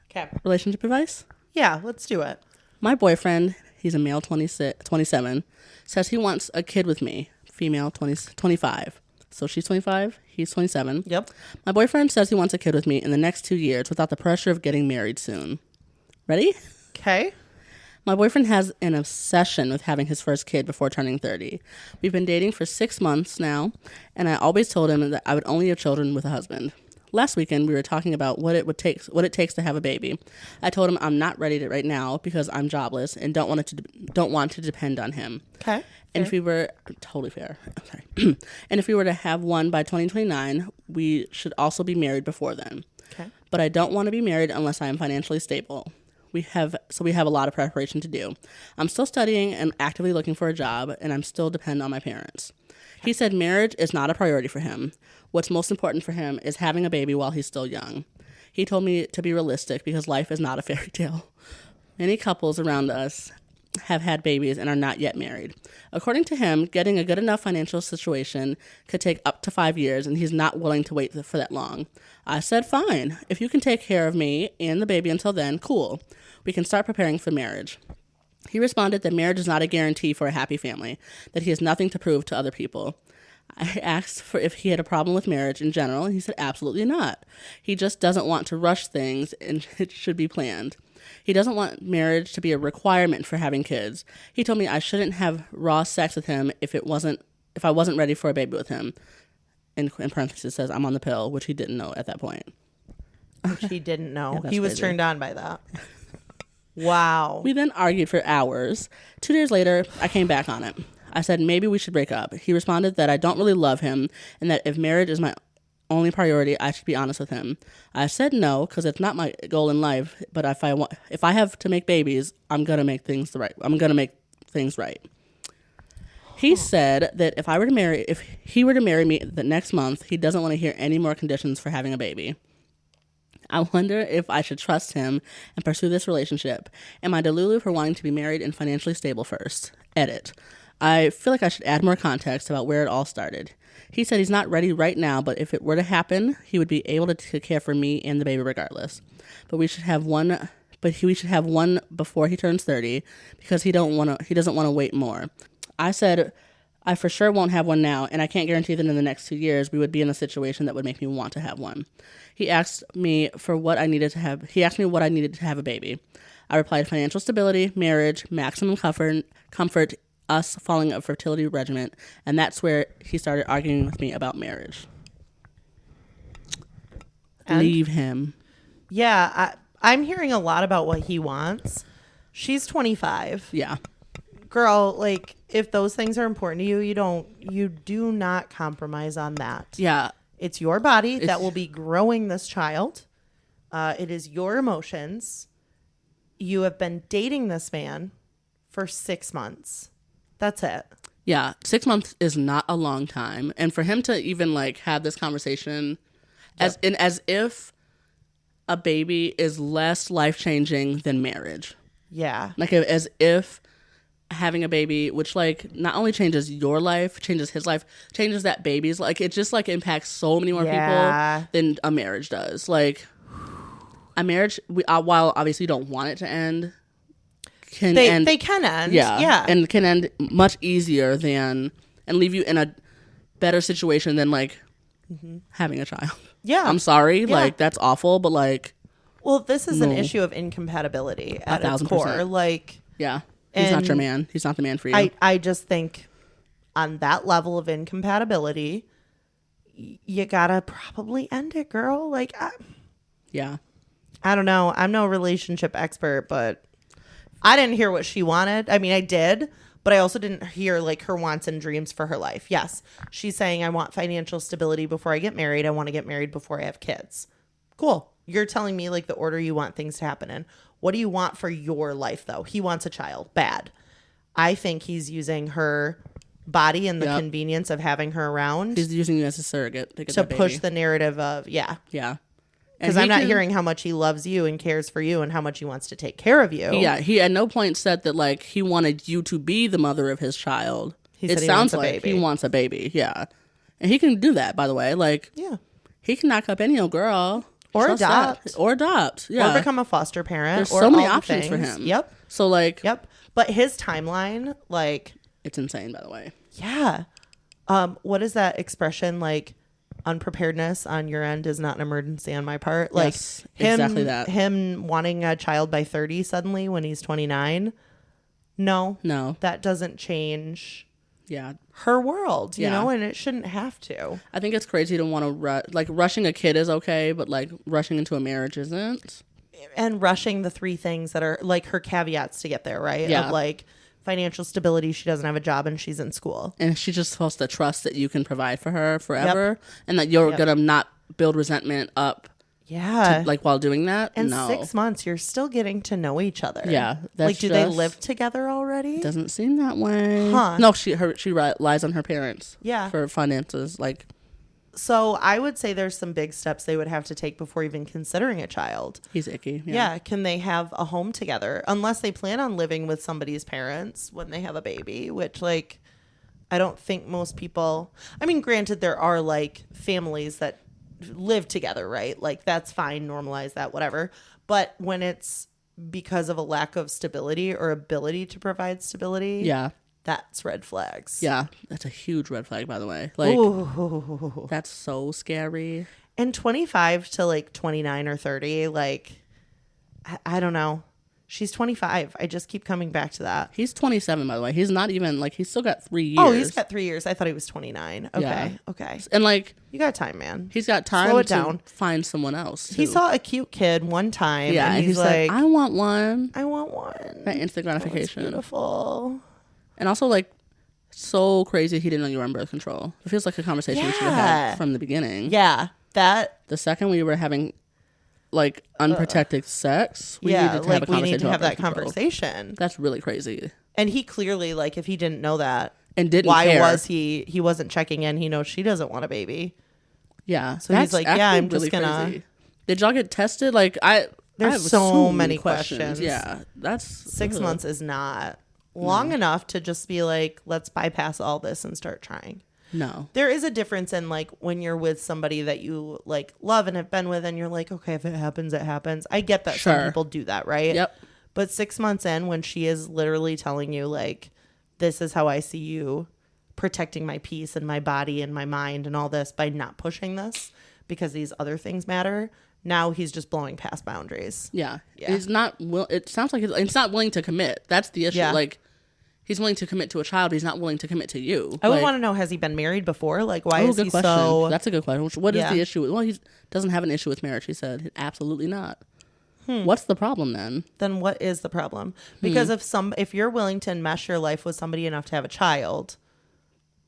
S1: Okay.
S2: Relationship advice?
S1: Yeah, let's do it.
S2: My boyfriend, he's a male 27, says he wants a kid with me, female 25. So she's 25, he's 27.
S1: Yep.
S2: My boyfriend says he wants a kid with me in the next 2 years without the pressure of getting married soon. Ready?
S1: Okay.
S2: My boyfriend has an obsession with having his first kid before turning 30. We've been dating for 6 months now, and I always told him that I would only have children with a husband. Last weekend, we were talking about what it takes to have a baby. I told him I'm not ready to right now because I'm jobless and don't want to depend on him.
S1: Okay.
S2: And if we were totally fair, I'm sorry. And if we were to have one by 2029, we should also be married before then.
S1: Okay.
S2: But I don't want to be married unless I am financially stable. We have a lot of preparation to do. I'm still studying and actively looking for a job, and I'm still dependent on my parents. He said marriage is not a priority for him. What's most important for him is having a baby while he's still young. He told me to be realistic because life is not a fairy tale. Many couples around us have had babies and are not yet married. According to him, getting a good enough financial situation could take up to 5 years, and he's not willing to wait for that long. I said, fine. If you can take care of me and the baby until then, cool. We can start preparing for marriage. He responded that marriage is not a guarantee for a happy family, that he has nothing to prove to other people. I asked for if he had a problem with marriage in general, and he said absolutely not. He just doesn't want to rush things, and it should be planned. He doesn't want marriage to be a requirement for having kids. He told me I shouldn't have raw sex with him if I wasn't ready for a baby with him. In parentheses says I'm on the pill, which he didn't know at that point.
S1: Which he didn't know.
S2: Yeah,
S1: he was
S2: crazy.
S1: turned on by that. Wow.
S2: We then argued for hours. 2 days later, I came back on it. I said maybe we should break up. He responded that I don't really love him and that if marriage is my only priority, I should be honest with him. I said no because it's not my goal in life. But if I have to make babies, I'm gonna make things right. He said that if he were to marry me the next month, he doesn't want to hear any more conditions for having a baby. I wonder if I should trust him and pursue this relationship. Am I delulu for wanting to be married and financially stable first? Edit. I feel like I should add more context about where it all started. He said he's not ready right now, but if it were to happen, he would be able to take care for me and the baby regardless. But we should have one before he turns 30 because he doesn't want to wait more. I said I for sure won't have one now, and I can't guarantee that in the next 2 years we would be in a situation that would make me want to have one. He asked me what I needed to have a baby. I replied financial stability, marriage, maximum comfort, us following a fertility regimen, and that's where he started arguing with me about marriage. And leave him.
S1: Yeah, I'm hearing a lot about what he wants. She's 25.
S2: Yeah.
S1: Girl, like, if those things are important to you, you do not compromise on that.
S2: Yeah.
S1: It's your body that will be growing this child. It is your emotions. You have been dating this man for 6 months. That's it.
S2: Yeah. 6 months is not a long time. And for him to even like have this conversation as if a baby is less life-changing than marriage.
S1: Yeah.
S2: Like as if having a baby, which like not only changes your life, changes his life, changes that baby's, like it just like impacts so many more people than a marriage does. Like a marriage, while obviously you don't want it to end, they can end. Yeah. And can end much easier and leave you in a better situation than like having a child.
S1: Yeah.
S2: I'm sorry. Yeah. Like that's awful, but like.
S1: Well, this is an issue of incompatibility at its core. Like.
S2: Yeah. He's not your man. He's not the man for you.
S1: I just think on that level of incompatibility, you gotta probably end it, girl. Like.
S2: Yeah.
S1: I don't know. I'm no relationship expert, but I didn't hear what she wanted. I mean, I did, but I also didn't hear like her wants and dreams for her life. Yes, she's saying I want financial stability before I get married. I want to get married before I have kids. Cool. You're telling me like the order you want things to happen in. What do you want for your life though? He wants a child. Bad. I think he's using her body and the convenience of having her around.
S2: He's using you as a surrogate
S1: to push the narrative of
S2: yeah.
S1: Because I'm not hearing how much he loves you and cares for you and how much he wants to take care of you.
S2: Yeah, he at no point said that like he wanted you to be the mother of his child. It sounds like he wants a baby. Yeah, and he can do that. By the way, like he can knock up any old girl
S1: or adopt
S2: Yeah,
S1: or become a foster parent.
S2: There's
S1: or
S2: so many
S1: all
S2: options for him.
S1: Yep.
S2: So like
S1: But his timeline, like
S2: it's insane. By the way.
S1: Yeah. What is that expression like? Unpreparedness on your end is not an emergency on my part. Like
S2: yes, exactly that.
S1: Him wanting a child by 30 suddenly when he's 29. No, that doesn't change.
S2: Yeah,
S1: her world, you know, and it shouldn't have to.
S2: I think it's crazy to want to rushing a kid is okay, but like rushing into a marriage isn't.
S1: And rushing the three things that are like her caveats to get there, right?
S2: Yeah,
S1: of like financial stability, she doesn't have a job and she's in school,
S2: and she's just supposed to trust that you can provide for her forever, and that you're gonna not build resentment up like while doing that.
S1: And 6 months you're still getting to know each other.
S2: That's
S1: do they live together already?
S2: Doesn't seem that way. No, she relies on her parents for finances. Like,
S1: so I would say there's some big steps they would have to take before even considering a child.
S2: He's icky.
S1: Can they have a home together? Unless they plan on living with somebody's parents when they have a baby, which like I don't think most people, I mean, granted there are like families that live together, right? Like that's fine, normalize that, whatever. But when it's because of a lack of stability or ability to provide stability, that's red flags.
S2: Yeah, that's a huge red flag, by the way. Like, that's so scary.
S1: And 25 to like 29 or 30, like, I don't know. She's 25. I just keep coming back to that.
S2: He's 27, by the way. He's not even, like, he's still got 3 years.
S1: Oh, he's got 3 years. I thought he was 29. Okay, okay.
S2: And, like...
S1: You got time, man.
S2: He's got time to down. Find someone else, too.
S1: He saw a cute kid one time, and he's like...
S2: I want one.
S1: I want one.
S2: That instant gratification.
S1: Oh, beautiful.
S2: And also, like, so crazy he didn't know you were on birth control. It feels like a conversation we should have had from the beginning.
S1: Yeah, that...
S2: The second we were having... like unprotected sex, we needed to have a conversation. We need to have that conversation. That's really crazy.
S1: And he clearly, like, if he didn't know that
S2: and didn't
S1: why
S2: care.
S1: Was he wasn't checking in. He knows she doesn't want a baby.
S2: Yeah,
S1: so he's like, yeah, I'm
S2: really
S1: just gonna.
S2: Crazy. Did y'all get tested? Like, I have
S1: so many questions.
S2: Yeah, that's
S1: 6 months is not long enough to just be like, let's bypass all this and start trying.
S2: No.
S1: There is a difference in like when you're with somebody that you like love and have been with and you're like, okay, if it happens, it happens. I get that some people do that, right?
S2: Yep.
S1: But 6 months in, when she is literally telling you like, this is how I see you protecting my peace and my body and my mind and all this by not pushing this because these other things matter. Now he's just blowing past boundaries.
S2: Yeah. He's not, it sounds like it's not willing to commit. That's the issue. Yeah. Like, he's willing to commit to a child, but he's not willing to commit to you.
S1: I would want to know, has he been married before? Like, why is he so...
S2: That's a good question. What is the issue? Well, he doesn't have an issue with marriage, he said. Absolutely not. What's the problem then?
S1: Then what is the problem? Because if you're willing to enmesh your life with somebody enough to have a child,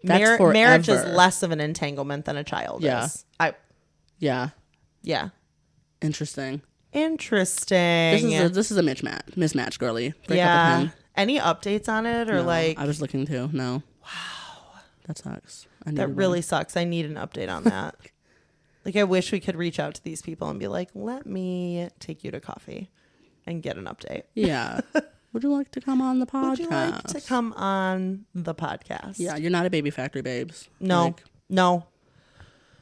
S1: marriage is less of an entanglement than a child is.
S2: Yeah. Interesting. This is a mismatch, girly. Break up with him.
S1: Any updates on it or like?
S2: I was looking to. No.
S1: Wow.
S2: That sucks.
S1: That really sucks. I need an update on that. Like, I wish we could reach out to these people and be like, let me take you to coffee and get an update.
S2: Yeah. Would you like to come on the podcast?
S1: Would you like to come on the podcast?
S2: Yeah. You're not a baby factory, babes.
S1: No. No.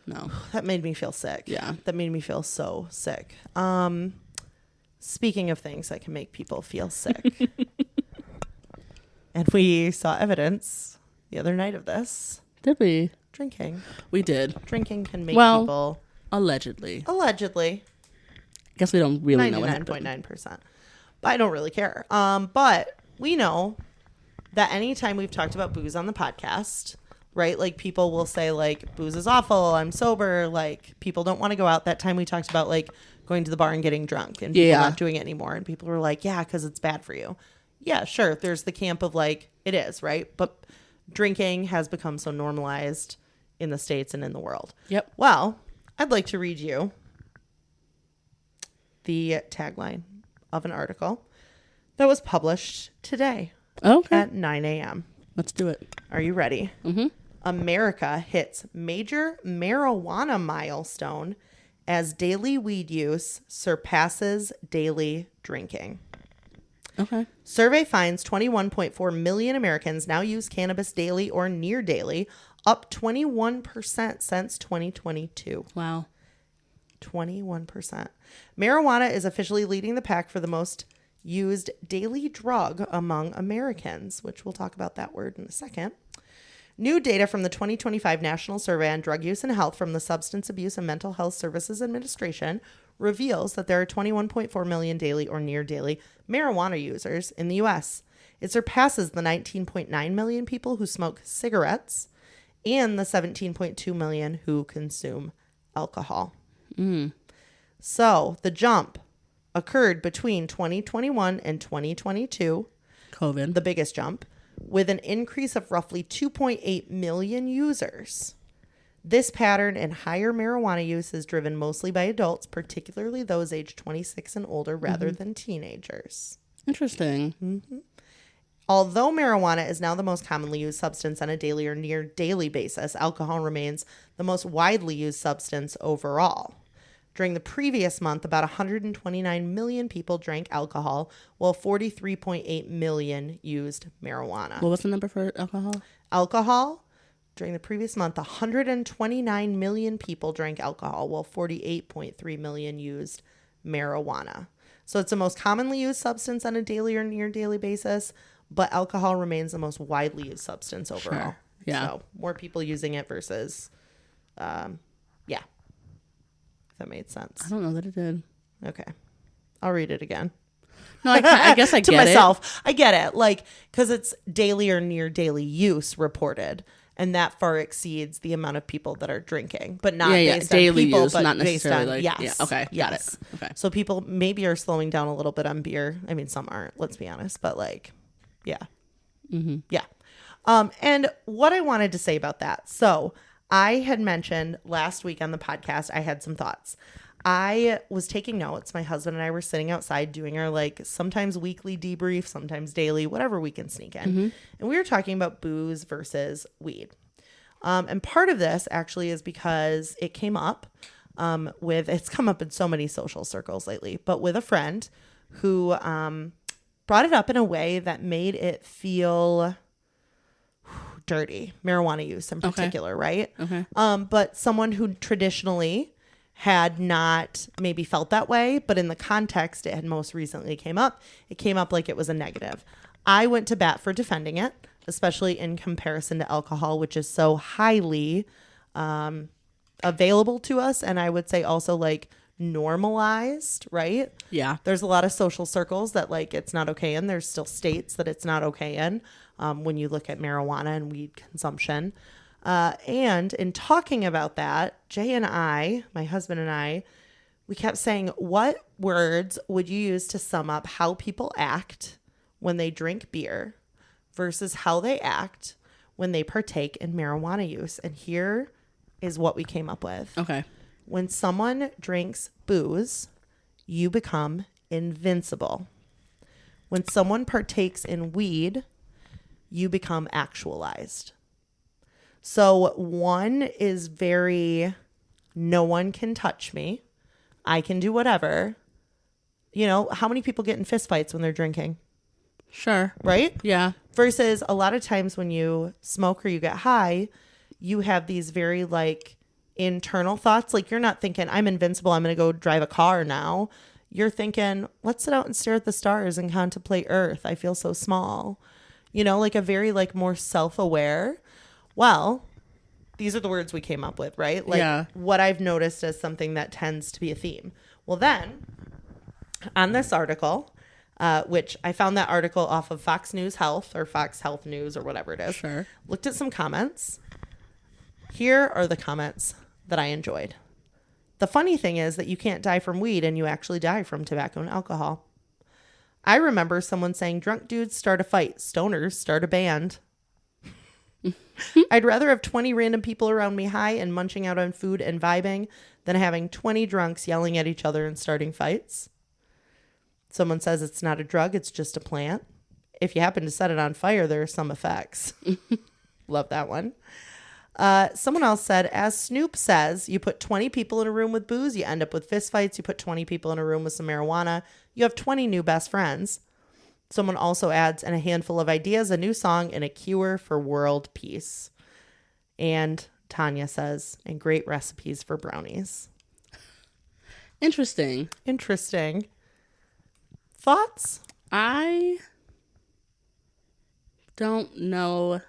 S2: No.
S1: That made me feel sick.
S2: Yeah.
S1: That made me feel so sick. Speaking of things that can make people feel sick. And we saw evidence the other night of this.
S2: Did we?
S1: Drinking.
S2: We did.
S1: Drinking can make people...
S2: Allegedly.
S1: I
S2: guess we don't really know what happened.
S1: 99.9%. But I don't really care. But we know that anytime we've talked about booze on the podcast, right? Like people will say like booze is awful, I'm sober, like people don't want to go out. That time we talked about like going to the bar and getting drunk and people not doing it anymore, and people were like, yeah, because it's bad for you. Yeah, sure, there's the camp of like it is, right? But drinking has become so normalized in the States and in the world.
S2: Yep.
S1: Well, I'd like to read you the tagline of an article that was published today at 9 a.m.
S2: Let's do it.
S1: Are you ready?
S2: Mm-hmm.
S1: America hits major marijuana milestone as daily weed use surpasses daily drinking.
S2: Okay.
S1: Survey finds 21.4 million Americans now use cannabis daily or near daily, up 21% since 2022.
S2: Wow.
S1: 21%. Marijuana is officially leading the pack for the most used daily drug among Americans, which we'll talk about that word in a second. New data from the 2025 National Survey on Drug Use and Health from the Substance Abuse and Mental Health Services Administration reveals that there are 21.4 million daily or near daily marijuana users in the U.S. It surpasses the 19.9 million people who smoke cigarettes and the 17.2 million who consume alcohol. So the jump occurred between 2021 and 2022,
S2: COVID,
S1: the biggest jump, with an increase of roughly 2.8 million users. This pattern in higher marijuana use is driven mostly by adults, particularly those aged 26 and older, rather than teenagers.
S2: Interesting.
S1: Mm-hmm. Although marijuana is now the most commonly used substance on a daily or near daily basis, alcohol remains the most widely used substance overall. During the previous month, about 129 million people drank alcohol, while 43.8 million used marijuana.
S2: What was the number for alcohol?
S1: Alcohol, during the previous month, 129 million people drank alcohol, while 48.3 million used marijuana. So it's the most commonly used substance on a daily or near daily basis, but alcohol remains the most widely used substance overall.
S2: Sure. Yeah.
S1: So more people using it versus, yeah. That made sense.
S2: I don't know that it did.
S1: Okay. I'll read it again.
S2: No, I guess I get
S1: to myself. I get it. Like, because it's daily or near daily use reported, and that far exceeds the amount of people that are drinking, but not based
S2: daily
S1: on people,
S2: use,
S1: but
S2: not
S1: based
S2: necessarily
S1: on,
S2: like,
S1: yes.
S2: Yeah, okay,
S1: yes.
S2: got it. Okay.
S1: So people maybe are slowing down a little bit on beer. I mean, some aren't, let's be honest, but like, yeah.
S2: Mm-hmm.
S1: Yeah. And what I wanted to say about that. So I had mentioned last week on the podcast, I had some thoughts. I was taking notes. My husband and I were sitting outside doing our like sometimes weekly debrief, sometimes daily, whatever we can sneak in. Mm-hmm. And we were talking about booze versus weed. And part of this actually is because it came up it's come up in so many social circles lately, but with a friend who brought it up in a way that made it feel dirty, marijuana use in particular, right? Okay. But someone who traditionally had not maybe felt that way, but in the context it had most recently came up, it came up like it was a negative. I went to bat for defending it, especially in comparison to alcohol, which is so highly available to us, and I would say also like normalized, right?
S2: Yeah.
S1: There's a lot of social circles that like it's not okay in. There's still states that it's not okay in when you look at marijuana and weed consumption. And in talking about that, Jay and I, my husband and I, we kept saying, what words would you use to sum up how people act when they drink beer versus how they act when they partake in marijuana use? And here is what we came up with.
S2: Okay.
S1: When someone drinks booze, you become invincible. When someone partakes in weed, you become actualized. So one is very, no one can touch me. I can do whatever. You know, how many people get in fistfights when they're drinking?
S2: Sure.
S1: Right?
S2: Yeah.
S1: Versus a lot of times when you smoke or you get high, you have these very like internal thoughts. Like you're not thinking, I'm invincible, I'm going to go drive a car now. You're thinking, let's sit out and stare at the stars and contemplate Earth. I feel so small. You know, like a very like more self-aware. Well, these are the words we came up with, right? Like what I've noticed as something that tends to be a theme. Well, then on this article, which I found that article off of Fox News Health or Fox Health News or whatever it is.
S2: Sure.
S1: Looked at some comments. Here are the comments that I enjoyed. The funny thing is that you can't die from weed and you actually die from tobacco and alcohol. I remember someone saying drunk dudes start a fight, stoners start a band. I'd rather have 20 random people around me high and munching out on food and vibing than having 20 drunks yelling at each other and starting fights. Someone says it's not a drug, it's just a plant. If you happen to set it on fire, there are some effects. Love that one. Someone else said, as Snoop says, you put 20 people in a room with booze, you end up with fistfights. You put 20 people in a room with some marijuana, you have 20 new best friends. Someone also adds, and a handful of ideas, a new song, and a cure for world peace. And Tanya says, and great recipes for brownies.
S2: Interesting.
S1: Thoughts?
S2: I don't know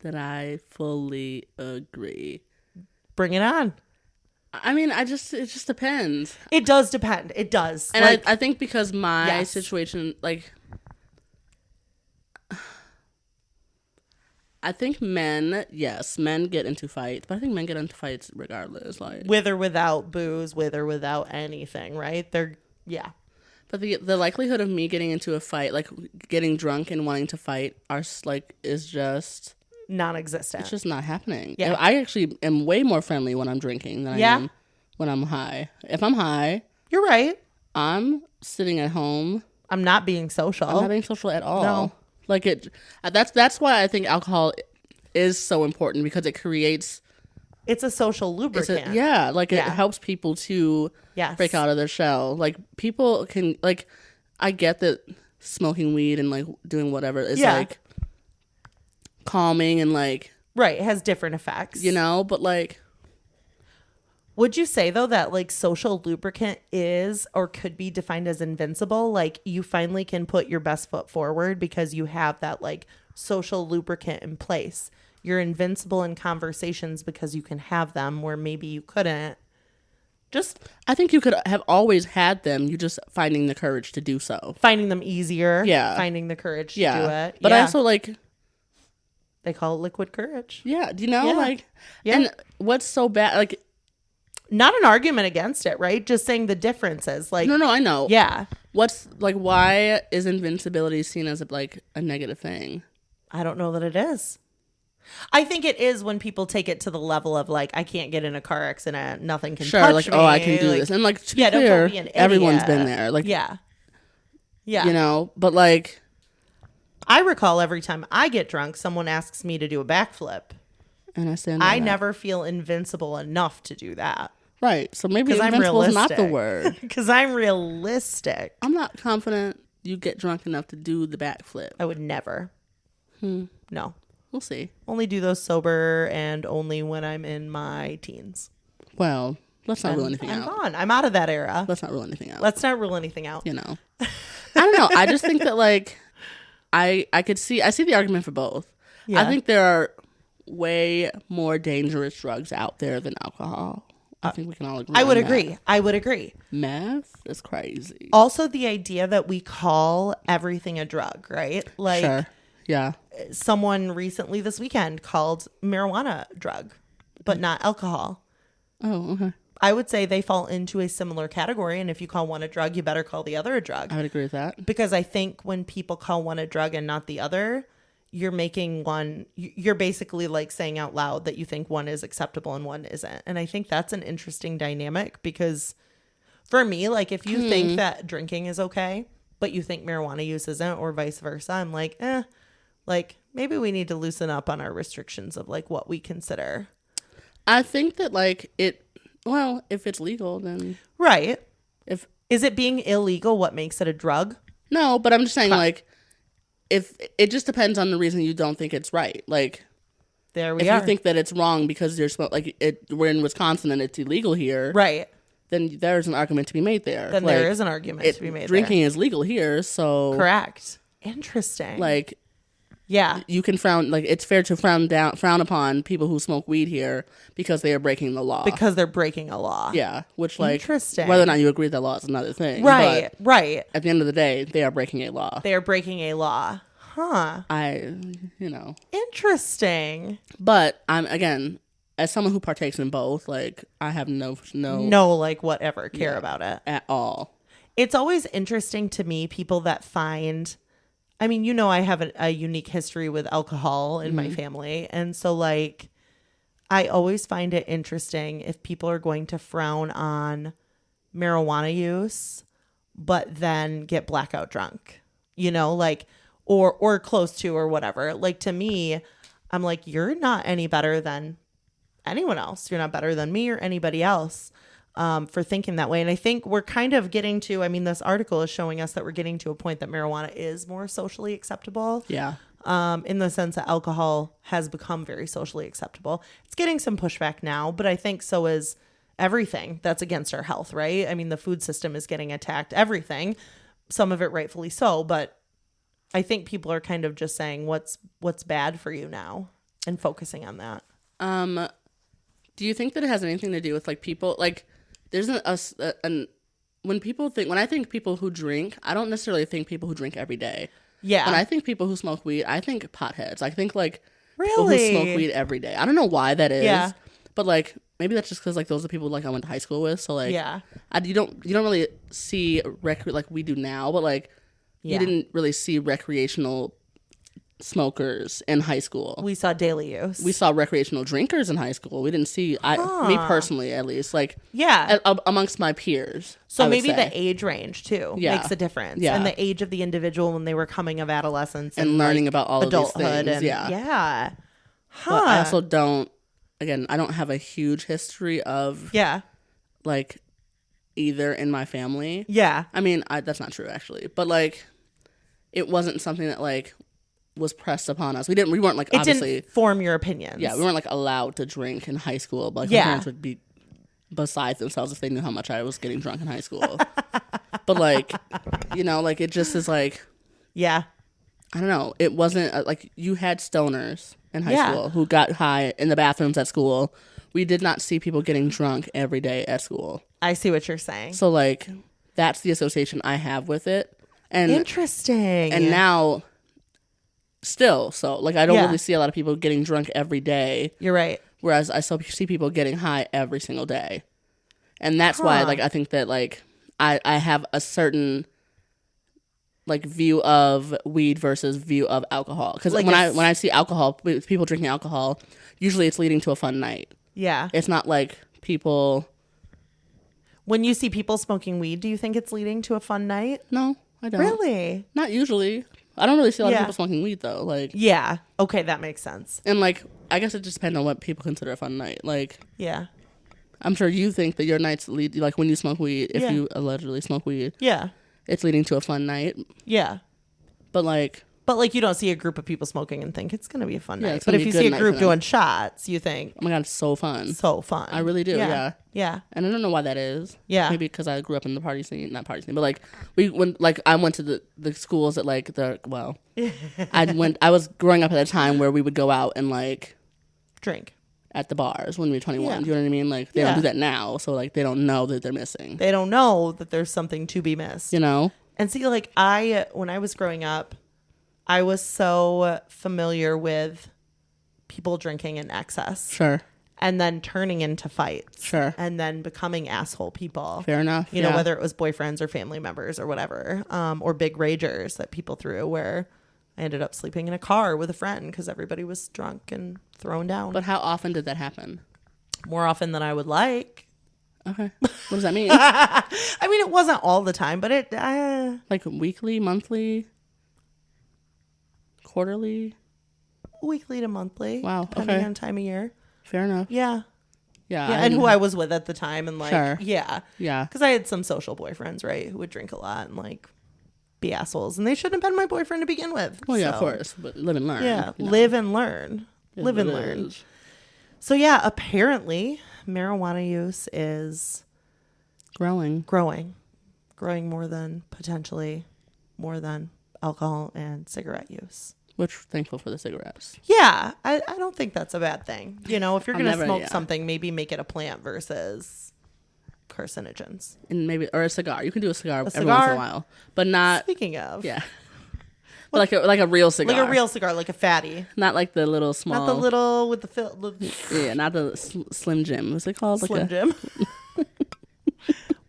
S2: that I fully agree.
S1: Bring it on.
S2: I mean, it just depends.
S1: It does depend. It does.
S2: And I think because my
S1: yes.
S2: situation, like, I think men get into fights, but I think men get into fights regardless. Like,
S1: with or without booze, with or without anything, right? Yeah.
S2: But the likelihood of me getting into a fight, like getting drunk and wanting to fight, is just
S1: non-existent.
S2: It's just not happening.
S1: Yeah.
S2: I actually am way more friendly when I'm drinking than I am when I'm high. If I'm high,
S1: you're right.
S2: I'm sitting at home.
S1: I'm not being social.
S2: I'm not being social at all.
S1: No.
S2: Like it. That's why I think alcohol is so important, because it creates.
S1: It's a social lubricant.
S2: It helps people to break out of their shell. Like, people can, like, I get that smoking weed and like doing whatever is like calming and like,
S1: right, it has different effects,
S2: but like,
S1: would you say though that like social lubricant is or could be defined as invincible? Like, you finally can put your best foot forward because you have that like social lubricant in place. You're invincible in conversations because you can have them where maybe you couldn't.
S2: I think you could have always had them. You just finding the courage to do so.
S1: Finding them easier.
S2: Yeah.
S1: Finding the courage to do it.
S2: But I also like.
S1: They call it liquid courage.
S2: Yeah. Do you know? Like, and what's so bad? Like,
S1: not an argument against it, right? Just saying the differences. Like,
S2: no, I know.
S1: Yeah.
S2: What's like? Why is invincibility seen as a negative thing?
S1: I don't know that it is. I think it is when people take it to the level of like, I can't get in a car accident, nothing can touch
S2: like,
S1: me.
S2: oh, I can do this, and like, to be clear,
S1: don't be an idiot.
S2: Everyone's been there. Like,
S1: yeah,
S2: but like,
S1: I recall every time I get drunk, someone asks me to do a backflip,
S2: and I stand. I
S1: never feel invincible enough to do that.
S2: Right. So maybe invincible is not the word.
S1: Because I'm realistic.
S2: I'm not confident you get drunk enough to do the backflip.
S1: I would never. No.
S2: We'll see.
S1: Only do those sober and only when I'm in my teens.
S2: Well, let's not rule anything out.
S1: I'm gone. I'm out of that era.
S2: Let's not rule anything out.
S1: I
S2: don't know. I just think that like I see the argument for both. Yeah. I think there are way more dangerous drugs out there than alcohol. I think we can all agree.
S1: I would agree.
S2: Meth is crazy.
S1: Also, the idea that we call everything a drug, right? Like,
S2: sure. Yeah.
S1: Someone recently this weekend called marijuana a drug, but not alcohol.
S2: Oh, okay.
S1: I would say they fall into a similar category. And if you call one a drug, you better call the other a drug.
S2: I would agree with that.
S1: Because I think when people call one a drug and not the other, you're basically like saying out loud that you think one is acceptable and one isn't. And I think that's an interesting dynamic, because for me, like, if you think that drinking is okay, but you think marijuana use isn't, or vice versa, I'm like, like, maybe we need to loosen up on our restrictions of like what we consider.
S2: I think that like if it's legal, then
S1: right. Is it being illegal what makes it a drug?
S2: No, but I'm just saying like, if it just depends on the reason you don't think it's right. Like, if you think that it's wrong because we're in Wisconsin and it's illegal here,
S1: right?
S2: Then there's an argument to be made there.
S1: Then there is an argument to be made.
S2: Drinking is legal here, so
S1: correct. Interesting.
S2: Like,
S1: yeah,
S2: you can frown. Like, it's fair to frown upon people who smoke weed here because they are breaking the law.
S1: Because they're breaking a law.
S2: Yeah, which like
S1: interesting.
S2: Whether or not you agree with that law is another thing.
S1: Right,
S2: but
S1: right.
S2: At the end of the day, they are breaking a law.
S1: They are breaking a law. Huh.
S2: Interesting.
S1: But
S2: I'm again, as someone who partakes in both, like, I have no
S1: like whatever care about it
S2: at all.
S1: It's always interesting to me, people that find, I mean, I have a unique history with alcohol in my family. And so, like, I always find it interesting if people are going to frown on marijuana use, but then get blackout drunk, like, or close to, or whatever. Like, to me, I'm like, you're not any better than anyone else. You're not better than me or anybody else. For thinking that way. And I think we're kind of getting to, I mean, this article is showing us that we're getting to a point that marijuana is more socially acceptable.
S2: Yeah.
S1: In the sense that alcohol has become very socially acceptable. It's getting some pushback now, but I think so is everything that's against our health, right? I mean, the food system is getting attacked, everything, some of it rightfully so, but I think people are kind of just saying what's bad for you now and focusing on that.
S2: Do you think that it has anything to do with, like, people, like, there's when I think people who drink, I don't necessarily think people who drink every day.
S1: Yeah.
S2: When I think people who smoke weed, I think potheads. I think, like,
S1: really?
S2: People who smoke weed every day. I don't know why that is.
S1: Yeah.
S2: But, like, maybe that's just because, like, those are people, like, I went to high school with. So, like,
S1: yeah.
S2: You don't really see like we do now, but, like, you didn't really see recreational smokers in high school.
S1: We saw daily use.
S2: We saw recreational drinkers in high school. We didn't see, me personally at least, like, amongst my peers.
S1: So maybe the age range too makes a difference.
S2: Yeah.
S1: And the age of the individual when they were coming of adolescence
S2: and learning
S1: like,
S2: about all
S1: adulthood
S2: of these things.
S1: And, yeah.
S2: Huh. But I also don't, again, I don't have a huge history of like either in my family.
S1: Yeah.
S2: I mean, that's not true actually. But like it wasn't something that like was pressed upon us. We weren't like obviously
S1: didn't form your opinions.
S2: Yeah, we weren't like allowed to drink in high school, but like my parents would be beside themselves if they knew how much I was getting drunk in high school. But like, like it just is like, I don't know. It wasn't like you had stoners in high school who got high in the bathrooms at school. We did not see people getting drunk every day at school.
S1: I see what you're saying.
S2: So like that's the association I have with it. And
S1: interesting.
S2: And now still, so like I don't really see a lot of people getting drunk every day.
S1: You're right.
S2: Whereas I still see people getting high every single day. And that's why like I think that like I have a certain like view of weed versus view of alcohol. Because like when I see alcohol, people drinking alcohol, usually it's leading to a fun night. Yeah. It's not like people.
S1: When you see people smoking weed, do you think it's leading to a fun night?
S2: No, I don't.
S1: Really?
S2: Not usually. I don't really see a lot of people smoking weed though. Like.
S1: Yeah. Okay, that makes sense.
S2: And like, I guess it just depends on what people consider a fun night. Like.
S1: Yeah.
S2: I'm sure you think that your nights lead, like when you smoke weed, if you allegedly smoke weed.
S1: Yeah. It's
S2: leading to a fun night.
S1: Yeah.
S2: But like
S1: you don't see a group of people smoking and think it's going to be a fun night. But if you see a group doing shots, you think,
S2: oh my God, it's so fun.
S1: So fun.
S2: I really do. Yeah.
S1: Yeah.
S2: And I don't know why that is.
S1: Yeah.
S2: Maybe because I grew up in the party scene, not party scene, but like I went to the schools at like I was growing up at a time where we would go out and like
S1: drink
S2: at the bars when we were 21. Do you know what I mean? Like they don't do that now. So like they don't know that they're missing.
S1: They don't know that there's something to be missed. And see, like when I was growing up, I was so familiar with people drinking in excess.
S2: Sure.
S1: And then turning into fights.
S2: Sure.
S1: And then becoming asshole people.
S2: Fair enough.
S1: You know, whether it was boyfriends or family members or whatever. Or big ragers that people threw where I ended up sleeping in a car with a friend because everybody was drunk and thrown down.
S2: But how often did that happen?
S1: More often than I would like.
S2: Okay. What does that mean?
S1: I mean, it wasn't all the time, but it...
S2: like weekly, monthly, quarterly?
S1: Weekly to monthly.
S2: Wow.
S1: Depending on time of year.
S2: Fair enough.
S1: Yeah.
S2: Yeah.
S1: And who I was with at the time. And like,
S2: yeah.
S1: Because I had some social boyfriends, right? Who would drink a lot and like be assholes. And they shouldn't have been my boyfriend to begin with.
S2: Well, yeah, of course. But live and learn.
S1: Yeah. Live and learn. Live and learn. So yeah, apparently marijuana use is
S2: growing
S1: potentially more than alcohol and cigarette use.
S2: Which thankful for the cigarettes.
S1: Yeah, I don't think that's a bad thing. You know, if you're going to smoke something, maybe make it a plant versus carcinogens.
S2: And maybe, or a cigar. You can do a cigar every once in a while. But not.
S1: Speaking of.
S2: Yeah. like a real cigar.
S1: Like a real cigar, like a fatty.
S2: Not like the little small.
S1: Not the little with
S2: Yeah, not the Slim Jim. What's it called?
S1: Slim Jim.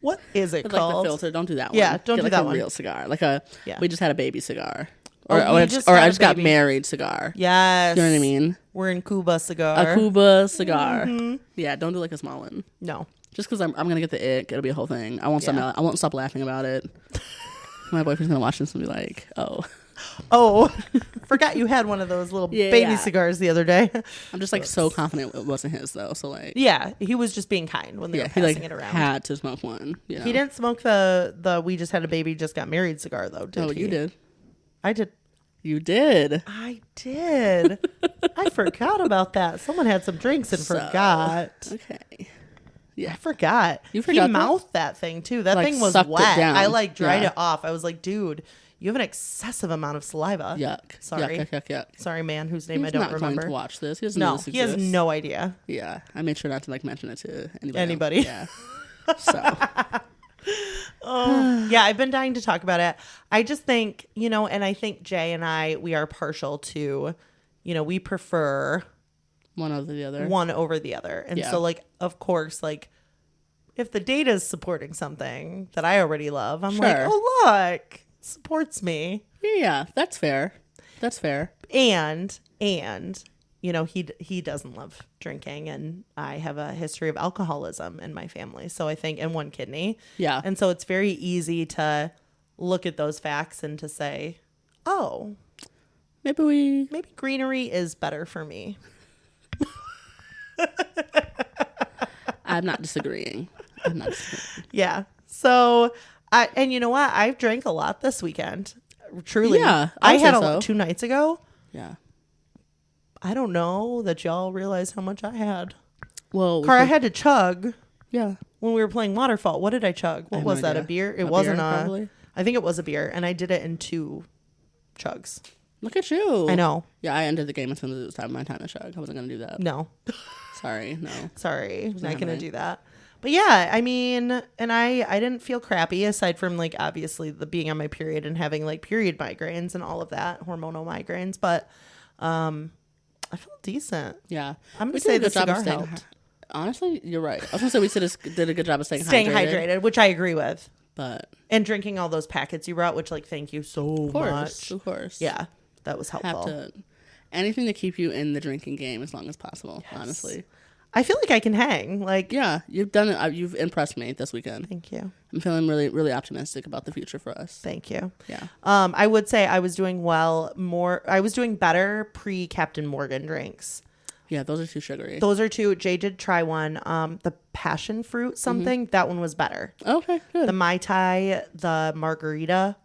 S1: What is it called?
S2: Like the filter. Don't do that one.
S1: Yeah, don't do
S2: like
S1: that
S2: a
S1: one.
S2: real cigar. Like a. Yeah. We just had a baby cigar. Or
S1: I
S2: just got married cigar.
S1: Yes.
S2: You know what I mean?
S1: We're in Cuba cigar.
S2: A Cuba cigar. Mm-hmm. Yeah, don't do like a small one.
S1: No.
S2: Just because I'm gonna get the ick. It'll be a whole thing. I won't stop laughing about it. My boyfriend's gonna watch this and be like, oh,
S1: forgot you had one of those little baby cigars the other day.
S2: I'm just like so confident it wasn't his though. So like,
S1: yeah, he was just being kind when they were passing it around.
S2: Had to smoke one. You know?
S1: He didn't smoke the we just had a baby, just got married cigar though. Did he?
S2: You did.
S1: I did.
S2: You did.
S1: I did. I forgot about that. Someone had some drinks and forgot.
S2: Okay. Yeah,
S1: I forgot.
S2: You forgot.
S1: He mouthed that thing too. That thing was wet. I like dried it off. I was like, dude, you have an excessive amount of saliva.
S2: Yuck.
S1: Sorry.
S2: Yuck.
S1: Sorry, man, whose name I don't remember.
S2: He's not going to watch this. He doesn't know this
S1: he has no idea.
S2: Yeah, I made sure not to like mention it to
S1: anybody.
S2: Yeah. So.
S1: Yeah, I've been dying to talk about it. I just think, and I think Jay and I, we are partial to, we prefer
S2: one over the other. And so like, of course, like if the data is supporting something that I already love, I'm like, oh, look, it supports me. Yeah, that's fair.
S1: And he doesn't love drinking, and I have a history of alcoholism in my family. So I think, and one kidney.
S2: Yeah.
S1: And so it's very easy to look at those facts and to say, oh, maybe greenery is better for me.
S2: I'm not disagreeing.
S1: Yeah. So, and you know what? I've drank a lot this weekend. Truly.
S2: Yeah.
S1: I had 2 nights ago.
S2: Yeah.
S1: I don't know that y'all realize how much I had.
S2: Well,
S1: I had to chug.
S2: Yeah.
S1: When we were playing Waterfall, what did I chug? What was that? A beer? It wasn't
S2: beer, probably?
S1: I think it was a beer, and I did it in 2 chugs.
S2: Look at you.
S1: I know.
S2: Yeah, I ended the game as soon as it was my time to chug. I wasn't going to do that.
S1: No.
S2: Sorry, no.
S1: Sorry, I'm not going to do that. But yeah, I mean, and I didn't feel crappy aside from like obviously the being on my period and having like period migraines and all of that, hormonal migraines, but I felt decent.
S2: Yeah.
S1: I'm going to say the cigar helped.
S2: Honestly, you're right. I was going to say we did a good job of staying
S1: hydrated, which I agree with.
S2: But
S1: and drinking all those packets you brought, which like thank you so much.
S2: Of course.
S1: Yeah. That was helpful.
S2: Anything to keep you in the drinking game as long as possible, honestly.
S1: I feel like I can hang. Like,
S2: yeah, you've done it. You've impressed me this weekend.
S1: Thank you.
S2: I'm feeling really, really optimistic about the future for us.
S1: Thank you.
S2: Yeah.
S1: I would say I was doing I was doing better pre Captain Morgan drinks.
S2: Yeah, those are too sugary.
S1: Those are 2. Jay did try one. The passion fruit something. Mm-hmm. That one was better.
S2: Okay, good.
S1: The Mai Tai, the margarita.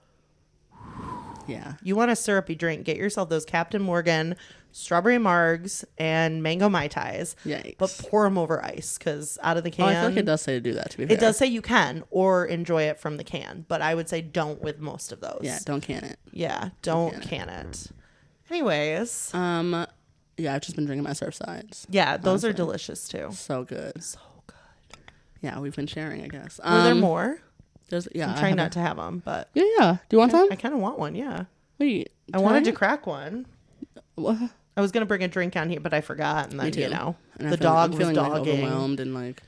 S2: Yeah.
S1: You want a syrupy drink, get yourself those Captain Morgan strawberry margs and mango Mai Tais.
S2: Yikes.
S1: But pour them over ice because out of the can.
S2: Oh, I feel like it does say to do that, to be fair.
S1: It does say you can or enjoy it from the can. But I would say don't with most of those.
S2: Yeah, don't can it.
S1: Yeah, don't can it. Anyways.
S2: Yeah, I've just been drinking my Surfsides.
S1: Yeah, those are delicious too.
S2: So good.
S1: So good.
S2: Yeah, we've been sharing, I guess.
S1: Were there more?
S2: Yeah,
S1: I'm trying not to have them, but
S2: yeah. Do you want some?
S1: I kind of want one. Yeah.
S2: Wait,
S1: I wanted to crack one.
S2: What?
S1: I was gonna bring a drink on here, but I forgot, and then
S2: and
S1: the dog was dogging.
S2: Like, overwhelmed and like.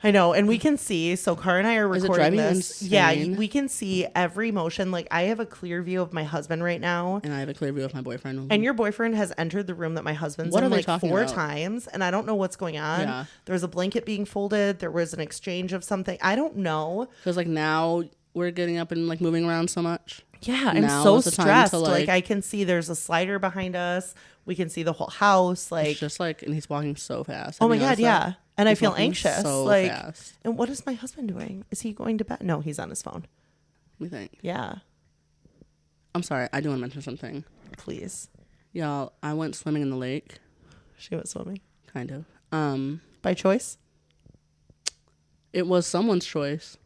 S1: I know, and we can see. So Car and I are recording this.
S2: Insane?
S1: Yeah, we can see every motion. Like I have a clear view of my husband right now,
S2: and I have a clear view of my boyfriend.
S1: And your boyfriend has entered the room that my husband's in like 4 times, and I don't know what's going on.
S2: Yeah.
S1: There was a blanket being folded. There was an exchange of something. I don't know.
S2: Because like now we're getting up and like moving around so much.
S1: Yeah, I'm so stressed. Like I can see there's a slider behind us. We can see the whole house. Like
S2: it's just like, and he's walking so fast.
S1: Oh my God, yeah. And I feel anxious.
S2: So
S1: like,
S2: fast.
S1: And what is my husband doing? Is he going to bed? No, he's on his phone.
S2: We think.
S1: Yeah.
S2: I'm sorry. I do want to mention something.
S1: Please.
S2: Y'all, I went swimming in the lake.
S1: She went swimming?
S2: Kind of.
S1: By choice?
S2: It was someone's choice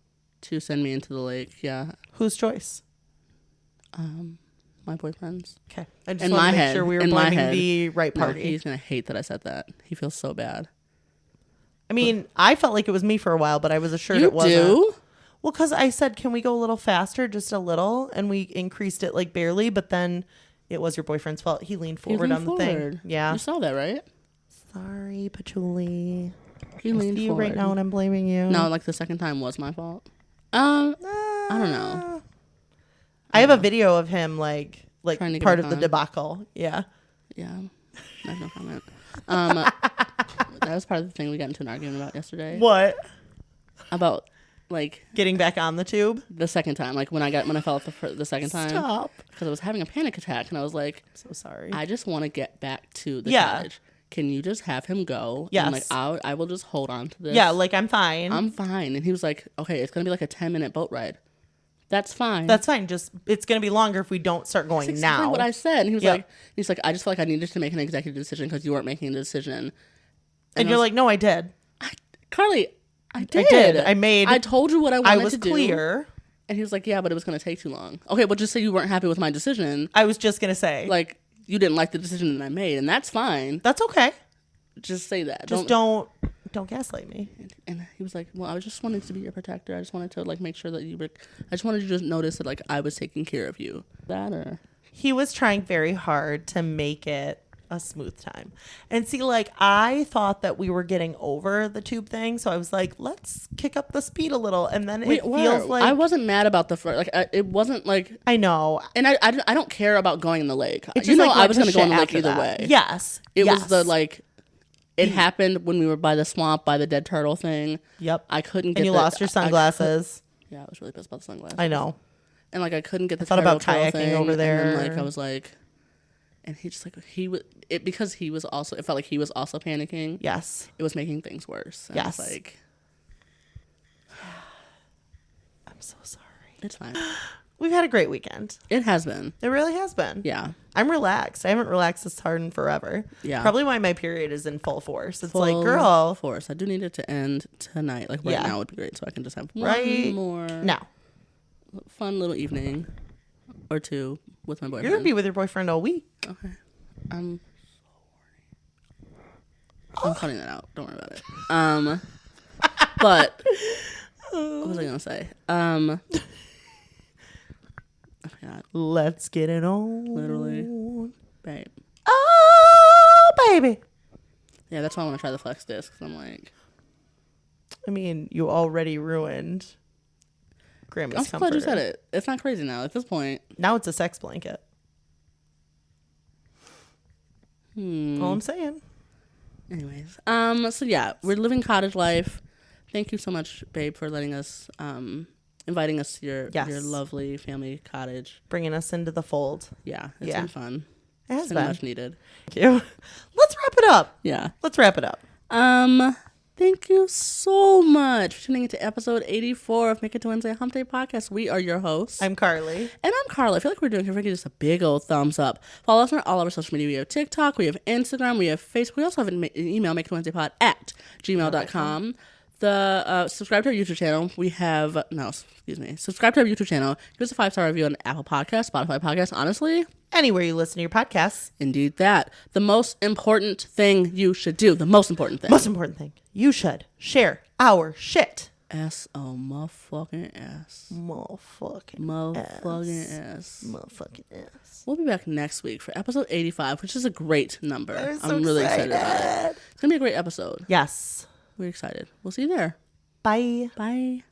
S2: to send me into the lake. Yeah.
S1: Whose choice?
S2: My boyfriend's.
S1: Okay. I just want to make sure we were blaming the right party.
S2: No, he's going to hate that I said that. He feels so bad.
S1: I mean, I felt like it was me for a while, but I was assured it wasn't.
S2: You do?
S1: Well, because I said, can we go a little faster, just a little? And we increased it like barely, but then it was your boyfriend's fault. He leaned forward on the thing. Yeah.
S2: You saw that, right?
S1: Sorry, Patchouli.
S2: He leaned
S1: you
S2: forward.
S1: right now and I'm blaming you.
S2: No, like the second time was my fault. I don't know.
S1: I have a video of him like part of the
S2: on.
S1: debacle. Yeah.
S2: Yeah. I have no comment. That was part of the thing we got into an argument about yesterday.
S1: What?
S2: About like
S1: getting back on the tube
S2: the second time, like when I fell off the second time.
S1: Stop.
S2: Because I was having a panic attack and I was like,
S1: I'm so sorry.
S2: I just want to get back to the cottage. Can you just have him go?
S1: Yes.
S2: And like I will just hold on to this.
S1: Yeah, like I'm fine.
S2: I'm fine. And he was like, okay, it's gonna be like a 10-minute boat ride. That's fine.
S1: That's fine. Just it's gonna be longer if we don't start going
S2: That's exactly
S1: now.
S2: what I said. And he was like, I just felt like I needed to make an executive decision because you weren't making a decision.
S1: And you're like, no, I did.
S2: Carly, I did. I told you what I wanted to do.
S1: I was clear.
S2: And he was like, yeah, but it was going to take too long. Okay, well, just say you weren't happy with my decision.
S1: I was just going to say.
S2: Like, you didn't like the decision that I made, and that's fine.
S1: That's okay.
S2: Just say that.
S1: Just don't gaslight me.
S2: And he was like, well, I was just wanting to be your protector. I just wanted to, like, make sure that I just wanted you to just notice that, like, I was taking care of you. That or...
S1: He was trying very hard to make it a smooth time. And see, like, I thought that we were getting over the tube thing, so I was like, let's kick up the speed a little. And then it feels like
S2: I wasn't mad about the first, like, it wasn't like,
S1: I know,
S2: and I don't care about going in the lake.
S1: It's
S2: you
S1: just
S2: know,
S1: like
S2: I was going to go in the lake
S1: after
S2: either
S1: that.
S2: way.
S1: Yes,
S2: it was the like, it happened when we were by the swamp by the dead turtle thing.
S1: Yep,
S2: I couldn't get.
S1: And you lost your sunglasses.
S2: Yeah, I was really pissed about the sunglasses.
S1: I know,
S2: and like I couldn't get the.
S1: I thought about
S2: turtle
S1: kayaking
S2: thing,
S1: over there.
S2: And then, like I was like. And he just like because he was also, it felt like he was also panicking.
S1: Yes,
S2: it was making things worse. And
S1: yes,
S2: I was like,
S1: I'm so sorry.
S2: It's fine.
S1: We've had a great weekend.
S2: It has been.
S1: It really has been.
S2: Yeah,
S1: I'm relaxed. I haven't relaxed this hard in forever.
S2: Yeah,
S1: probably why my period is in full force. It's like, girl,
S2: force. I do need it to end tonight. Like right now would be great, so I can just have one more fun little evening or two with my boyfriend.
S1: You're gonna be with your boyfriend all week.
S2: Okay. I'm so horny. I'm cutting that out. Don't worry about it. But what was I gonna say? I forgot.
S1: Let's get it on.
S2: Literally, babe.
S1: Oh, baby.
S2: Yeah, that's why I want to try the flex disc. Cause I'm like,
S1: I mean, you already ruined Grandma's
S2: I'm so glad you said it. It's not crazy now. At this point,
S1: now it's a sex blanket. All I'm saying.
S2: Anyways, so yeah, we're living cottage life. Thank you so much, babe, for letting us, inviting us to your lovely family cottage,
S1: bringing us into the fold.
S2: Yeah, it's been fun.
S1: It has been
S2: much needed.
S1: Thank you. Let's wrap it up.
S2: Yeah,
S1: let's wrap it up.
S2: Thank you so much for tuning into episode 84 of Make It to Wednesday Hump Day podcast. We are your hosts.
S1: I'm Carly.
S2: And I'm Carla. I feel like we're doing here. Give us a big old thumbs up. Follow us on all of our social media. We have TikTok. We have Instagram. We have Facebook. We also have an email, makeitwednesdaypod@gmail.com. The subscribe to our YouTube channel. Subscribe to our YouTube channel. Give us a 5-star review on Apple Podcasts, Spotify Podcasts. Honestly,
S1: anywhere you listen to your podcasts.
S2: Indeed that. The most important thing you should do. The most important thing.
S1: Most important thing. You should share our shit.
S2: Motherfucking ass.
S1: Motherfucking
S2: ass.
S1: Motherfucking ass.
S2: We'll be back next week for episode 85, which is a great number.
S1: I'm
S2: really excited about it. It's going to be a great episode.
S1: Yes.
S2: We're excited. We'll see you there.
S1: Bye.
S2: Bye.